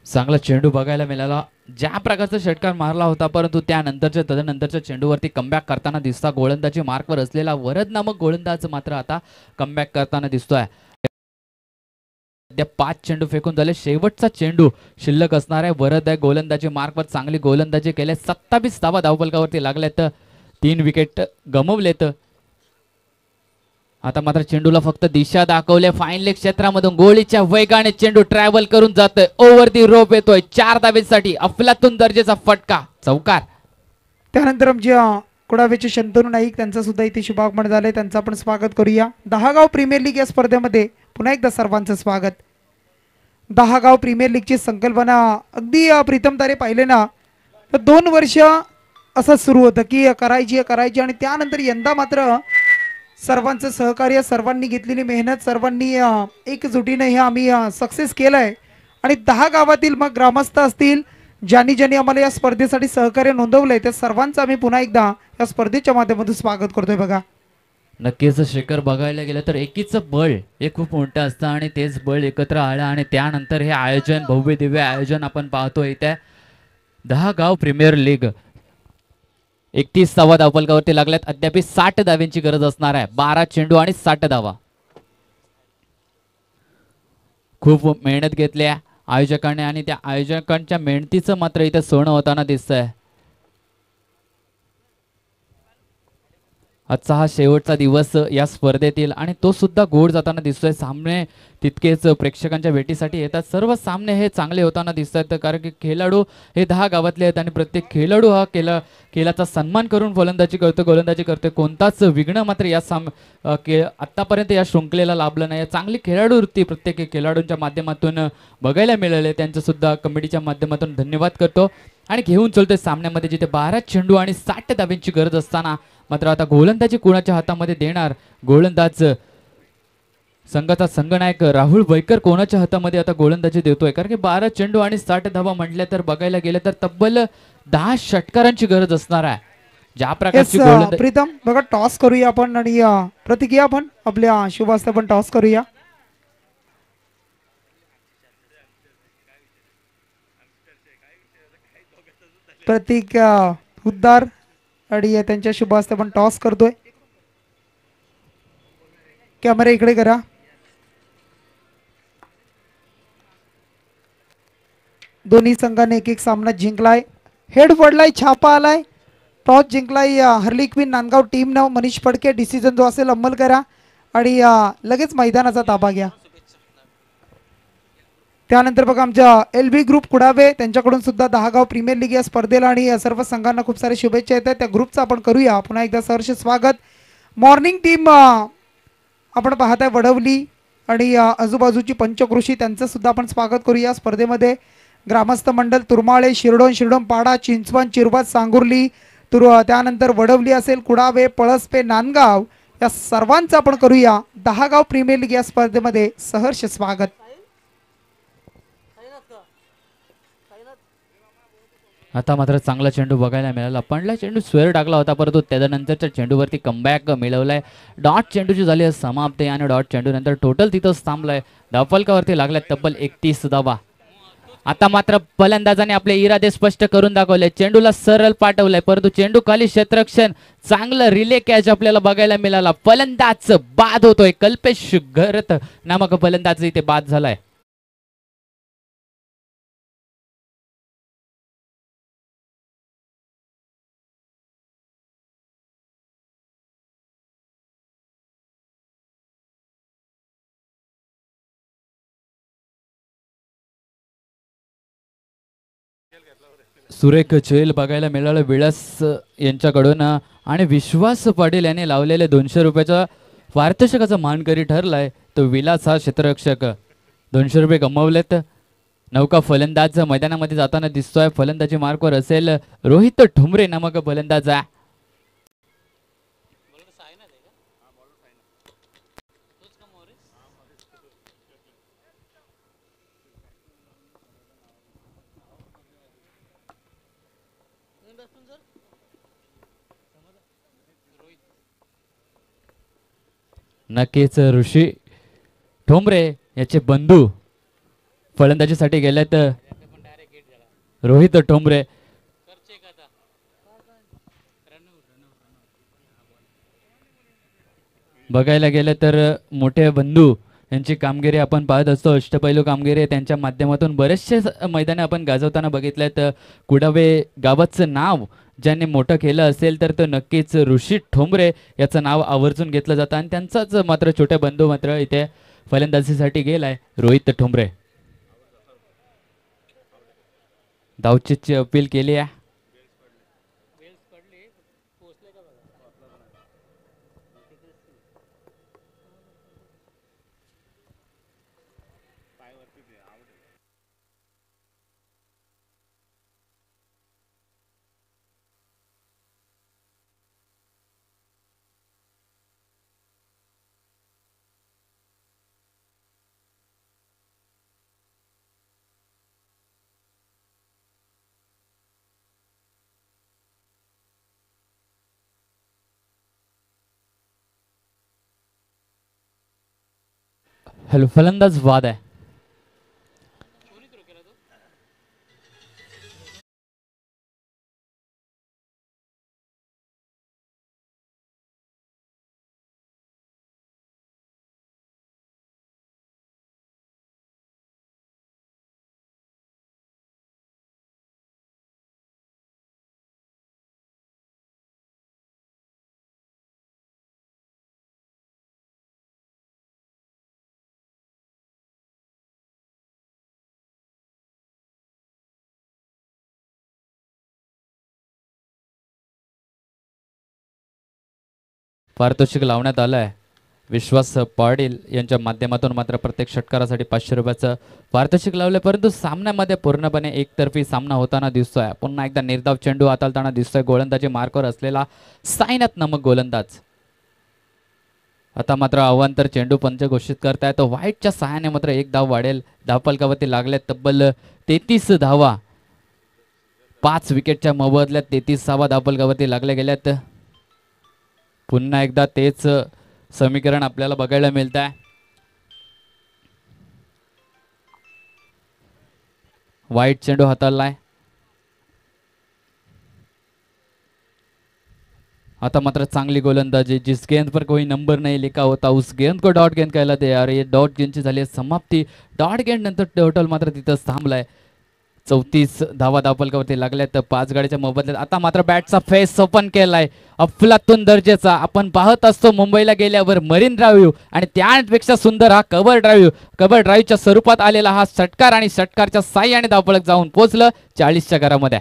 चांगला चेंडू बघायला मिळाला. ज्या प्रकारचा षटकार मारला होता परंतु तदनंतरच्या चेंडूवरती कमबॅक करताना दिसता. गोलंदाजी मार्कवर असलेला वरद नामक गोलंदाज मात्र आता कमबॅक करताना दिसतोय. 5 चेंडू फेकून झाले. शेवटचा चेंडू शिल्लक असणार आहे. वरद आहे गोलंदाजी मार्कवर चांगली गोलंदाजी केल्या. 27 धावा धावफलकावरती लागल्यात. 3 विकेट गमवलेत. आता मात्र चेंडूला फक्त दिशा दाखवले. फाईन लेग क्षेत्रामधून गोळीच्या वेगाने चेंडू ट्रॅव्हल करून जातोय. ओव्हर दी रोप येतोय. 4 धावेसाठी अफलातून दर्जाचा फटका चौकार. त्यानंतर आमच्या कुडावेचे शंतनू नाईक त्यांचा सुद्धा इथे शुभागमन झाले. त्यांचं आपण स्वागत करूया. 10 गाव प्रीमियर लीग या स्पर्धेमध्ये पुन्हा एकदा सर्वांचं स्वागत. 10 गाव प्रीमियर लीगची संकल्पना अगदी प्रीतम तारे पाहिले ना तर 2 वर्ष असं सुरू होतं की करायची आणि त्यानंतर यंदा मात्र सर्वांचं सहकार्य, सर्वांनी घेतलेली मेहनत, सर्वांनी एकजुटीने हे आम्ही सक्सेस केलंय. आणि 10 गावातील मग ग्रामस्थ असतील ज्यांनी आम्हाला या स्पर्धेसाठी सहकार्य नोंदवलंय त्या सर्वांचं आम्ही पुन्हा एकदा या स्पर्धेच्या माध्यमातून स्वागत करतोय बघा. नक्कीच शेखर बघायला गेलं तर एकीच बळ हे खूप मोठं असतं आणि तेच बळ एकत्र आलं आणि त्यानंतर हे आयोजन भव्य दिव्य आयोजन आपण पाहतोय. इथे 10 गाव प्रीमियर लीग 31 धावफलकावरती लागल्यात. अद्याप 60 धाव्यांची गरज असणार आहे. 12 चेंडू आणि 60 धावा. खूप मेहनत घेतली आहे आयोजकांनी आणि त्या आयोजकांच्या मेहनतीचं मात्र इथे सोनं होताना दिसतंय. आजचा हा शेवटचा दिवस या स्पर्धेतील आणि तो सुद्धा गोड जाताना दिसतोय. सामने तितकेच प्रेक्षकांच्या भेटीसाठी येतात. सर्व सामने हे चांगले होताना दिसत आहेत, कारण की खेळाडू हे 10 गावातले आहेत आणि प्रत्येक खेळाडू हा खेळाचा सन्मान करून फलंदाजी करतो, गोलंदाजी करतो. कोणताच विघ्न मात्र या आतापर्यंत या शृंखलेला लाभलं नाही. चांगली खेळाडू वृत्ती प्रत्येक खेळाडूंच्या माध्यमातून बघायला मिळाले. त्यांचं सुद्धा कमिटीच्या माध्यमातून धन्यवाद करतो आणि घेऊन चलतोय सामन्यामध्ये जिथे 12 चेंडू आणि 60 धाब्यांची गरज असताना मात्र आता गोलंदाजी कोणाच्या हातामध्ये देणार. गोलंदाज संघाचा संघनायक राहुल बैकर कोणाच्या हातामध्ये आता गोलंदाजी देतोय, कारण की 12 चेंडू आणि 60 धावा म्हटल्या तर बघायला गेलं तर तब्बल 10 षटकारांची गरज असणार आहे. ज्या प्रकारची गोलंदाजी प्रीतम बघा टॉस करूया आपण आणि प्रतिक्रिया आपण आपल्या शुभ हस्ते पण टॉस करूया. प्रतीक उद्दार आणि त्यांच्या शुभ हस्ते पण टॉस करतोय. कॅमेरा इकडे करा. दोन्ही संघाने एक एक सामना जिंकलाय. हेड पडलाय, छापा आलाय. टॉस जिंकलाय हर्ली क्वीन नांदगाव टीम न. मनीष फडके डिसिजन जो असेल अंमल करा आणि लगेच मैदानाचा ताबा घ्या. त्यानंतर बघा आमच्या LB ग्रुप कुडावे त्यांच्याकडून सुद्धा 10 गाव प्रीमियर लीग या स्पर्धेला आणि सर्व संघांना खूप सारे शुभेच्छा येतात. त्या ग्रुपचं आपण करूया पुन्हा एकदा सहर्ष स्वागत. मॉर्निंग टीम आपण पाहताय वडवली आणि आजूबाजूची पंचकृषी त्यांचं सुद्धा आपण स्वागत करूया स्पर्धेमध्ये. ग्रामस्थ मंडळ तुरमाळे, शिरडोन पाडा, चिंचवण, चिरबाद, सांगुर्ली, त्यानंतर वडवली असेल, कुडावे, पळसपे, नांदगाव या सर्वांचं आपण करूया 10 गाव प्रीमियर लीग या स्पर्धेमध्ये सहर्ष स्वागत. आता मात्र चांगला चेंडू बघायला मिळाला. पहिला चेंडू स्वेअर टाकला होता, परंतु त्यानंतरच्या चेंडूवरती कमबॅक मिळवलाय. डॉट चेंडूची झाली समाप्ती आणि डॉट चेंडू नंतर टोटल तिथंच थांबलाय. धावफलकावरती लागलाय तब्बल 31 धावा. आता मात्र फलंदाजाने आपले इरादे स्पष्ट करून दाखवले. चेंडूला सरळ पाठवलाय, परंतु चेंडू खाली क्षेत्ररक्षण चांगलं रिले कॅच आपल्याला बघायला मिळाला. फलंदाज बाद होतोय. कल्पेश घरत नामक फलंदाज इथे बाद झालाय. सुरेख झेल बघायला मिळालं विलास यांच्याकडून आणि विश्वास पाटील यांनी लावलेले 200 रुपयाचा पारितोषिकाचा मानकरी ठरलाय तो विलास हा क्षेत्ररक्षक. 200 रुपये गमावलेत. नौका फलंदाज मैदानामध्ये जाताना दिसतोय. फलंदाजी मार्कवर असेल रोहित ठुमरे नामक फलंदाज. नक्कीच ऋषी ठोंबरे याचे बंधू फलंदाजीसाठी गेलेत. रोहित ठोंबरे बघायला गेलं तर मोठे बंधू यांची कामगिरी आपण पाहत असतो. अष्टपैलू कामगिरी त्यांच्या माध्यमातून बरेचसे मैदाने आपण गाजवताना बघितलेत. कुडावे गावाचं नाव ज्यांनी मोठं केलं असेल तर तो नक्कीच ऋषी ठोंबरे याचं नाव आवर्जून घेतलं जातं आणि त्यांचाच मात्र छोटे बंधू मात्र इथे फलंदाजीसाठी गेलाय रोहित ठोंबरे. धावचीतची अपील केली आहे. हॅलो फलंदाज बाद आहे. पारितोषिक लावण्यात आलं आहे. विश्वास पाटील यांच्या माध्यमातून मात्र प्रत्येक षटकारासाठी 500 रुपयाचं पारितोषिक लावलं. परंतु सामन्यामध्ये पूर्णपणे एकतर्फी सामना होताना दिसतोय. पुन्हा एकदा निर्धाव चेंडू हाताळताना दिसतोय गोलंदाजी मार्कवर असलेला साईनाथ नामक गोलंदाज. आता मात्र अवांतर चेंडू पंच घोषित करताय. तो व्हाईटच्या सहाय्याने मात्र एक धाव वाढेल. धावफलकावरती लागले तब्बल 33 धावा. 5 विकेटच्या मोबदल्यात 33 धावा धावफलकावरती लागल्या गेल्यात. पुन्हा एकदा तेच समीकरण आपल्याला बघायला मिळत आहे. व्हाईट चेंडू हाताळलाय. आता मात्र चांगली गोलंदाजी. जिस गेंद पर कोई नंबर नहीं लिखा होता उस गेंद को डॉट गेंद कहलाते हैं. और ये डॉट गेंदची झाली समाप्ती. डॉट गेंद नंतर टोटल मात्र तिथंच थांबलाय. 34 धावा धावफलकावरती लागल्यात 5 गाडीच्या मोबदल्यात. आता मात्र बॅटचा फेस ओपन केलाय अफलातून दर्जेचा. आपण पाहत असतो मुंबईला गेल्यावर मरीन ड्राईव्ह आणि त्यापेक्षा सुंदर हा कव्हर ड्राईव्हच्या स्वरूपात आलेला हा षटकार आणि षटकारच्या साह्याने धावफलक जाऊन पोहोचलं 40च्या घरामध्ये.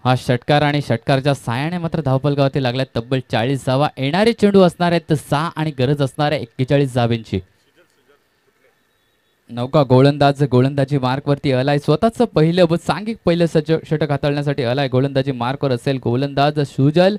हा षटकार आणि षटकारच्या साह्याने मात्र धावफलकावरती लागल्यात तब्बल 40 धावा. येणारे चेंडू असणार आहेत 6 आणि गरज असणार आहे 41 धावांची. नौका गोलंदाज गोलंदाजी मार्कवरती आलाय. स्वतःच पहिलं सांघिक पहिलं षटक हाताळण्यासाठी आलाय. गोलंदाजी मार्कवर असेल गोलंदाज सुजल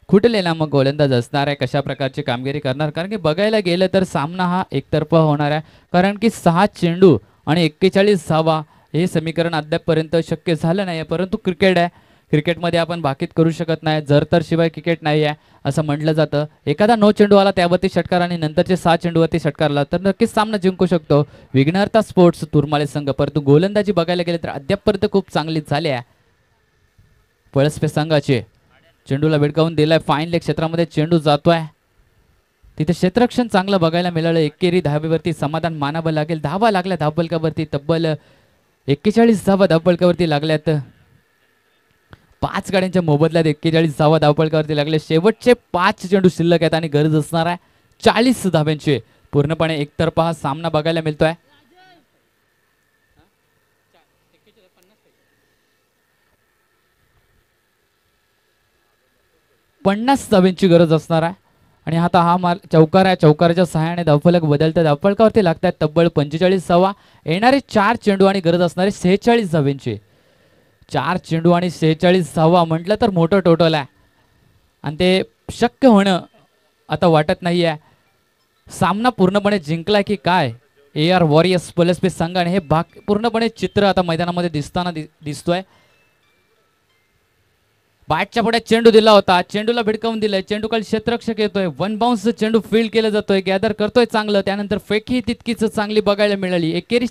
खुटले नामक गोलंदाज असणार आहे. कशा प्रकारची कामगिरी करणार, कारण की बघायला गेलं तर सामना हा एकतर्फा होणार आहे. कारण की 6 चेंडू आणि 41 धावा हे समीकरण अद्यापपर्यंत शक्य झालं नाही. परंतु क्रिकेट आहे, क्रिकेटमध्ये आपण बाकीत करू शकत नाही. जर तर शिवाय क्रिकेट नाही आहे असं म्हटलं जातं. एखादा 9 चेंडू आला त्यावरती षटकार आणि नंतरचे 6 चेंडूवरती षटकारला तर नक्कीच सामना जिंकू शकतो विघ्नहर्ता स्पोर्ट्स तुरमाळे संघ. परंतु गोलंदाजी बघायला गेले तर अद्यापपर्यंत खूप चांगली झाली आहे पळसपे संघाची. चेंडूला भिडकावून दिलाय. फाईन लेग क्षेत्रामध्ये चेंडू जातोय. तिथे क्षेत्ररक्षण चांगलं बघायला मिळालं. एकेरी धावेवरती समाधान मानावं लागेल. धावा लागल्या धावफलकावरती तब्बल 41 धावा धावफलकावरती लागल्यात. 5 गाड्यांच्या मोबदल्यात 41 धावा धावफलकावरती लागले. शेवटचे 5 चेंडू शिल्लक आहेत आणि गरज असणार आहे 40 धाव्यांची. पूर्णपणे एकतर्फा हा सामना बघायला मिळतोय. पन्नास धाव्यांची गरज असणार आहे. आणि आता हा माल चौकार आहे. चौकाराच्या सहाय्याने धावफलक बदलतात. धावफलकावरती लागतात तब्बल 45 धावा. येणारे 4 चेंडू आणि गरज असणारे 46 धाव्यांची. 4 चेंडू आणि 46 धावा म्हटलं तर मोठं टोटल आहे आणि ते शक्य होणं आता वाटत नाही आहे. सामना पूर्णपणे जिंकला की काय AR वॉरियर्स पळसपे संघाने हे पूर्णपणे चित्र आता मैदानामध्ये दिसतोय. बॅटच्या पुढे चेंडू दिला होता. चेंडूला भिडकावून दिलाय. चेंडू खाली क्षेत्ररक्षक येतोय. 1 बाउन्स चेंडू फील्ड केलं जातोय. गॅदर करतोय चांगलं. त्यानंतर फेकी तितकीच चांगली बघायला मिळाली. एकेरी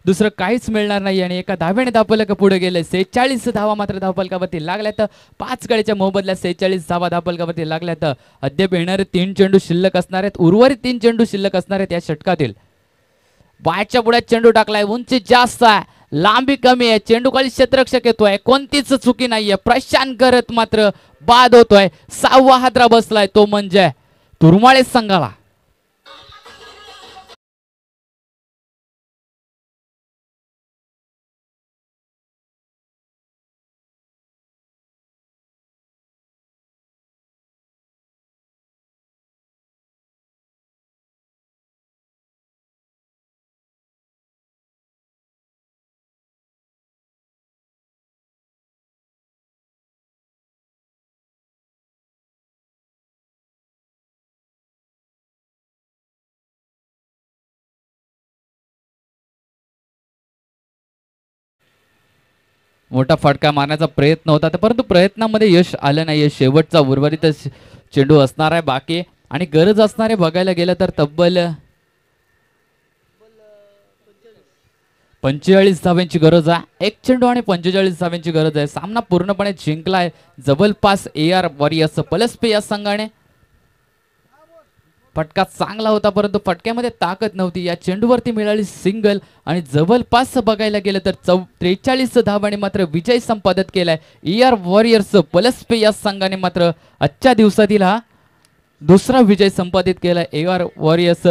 दुसरं काहीच मिळणार नाही आणि एका धाव्याने धावफलक पुढे गेले. 46 धावा मात्र धावफलकावरती लागल्यात. 5 गाडीच्या मोबदल्यात 46 धावा धावफलकावरती लागल्यात. अद्याप येणारे 3 चेंडू शिल्लक असणार आहेत. उर्वरित 3 चेंडू शिल्लक असणार आहेत या षटकातील. बॅटच्या पुढे चेंडू टाकलाय. उंची जास्त आहे, लांबी कमी आहे. चेंडू खाली क्षेत्ररक्षक येतोय. कोणतीच चुकी नाहीये. प्रशांत करत मात्र बाद होतोय. 6वा हादरा बसलाय तो म्हणजे तुरमाळे संघाला. मोठा फटका मारण्याचा प्रयत्न होता परंतु प्रयत्नामध्ये यश आलं नाही. शेवटचा उर्वरित चेंडू असणार आहे बाकी आणि गरज असणारे बघायला गेलं तर तब्बल 45 धाव्यांची गरज आहे. 1 चेंडू आणि 45 धाव्यांची गरज आहे. सामना पूर्णपणे जिंकलाय जबलपास AR वॉरियर्स पळसपे या संघाने. फटका चांगला होता परंतु फटक्यामध्ये ताकद नव्हती. या चेंडूवरती मिळाली सिंगल आणि जवळपास बघायला गेलं तर 43 धावांनी मात्र विजय संपादित केलाय AR वॉरियर्स पलसपे या संघाने. मात्र आजच्या दिवसातील हा दुसरा विजय संपादित केला AR वॉरियर्स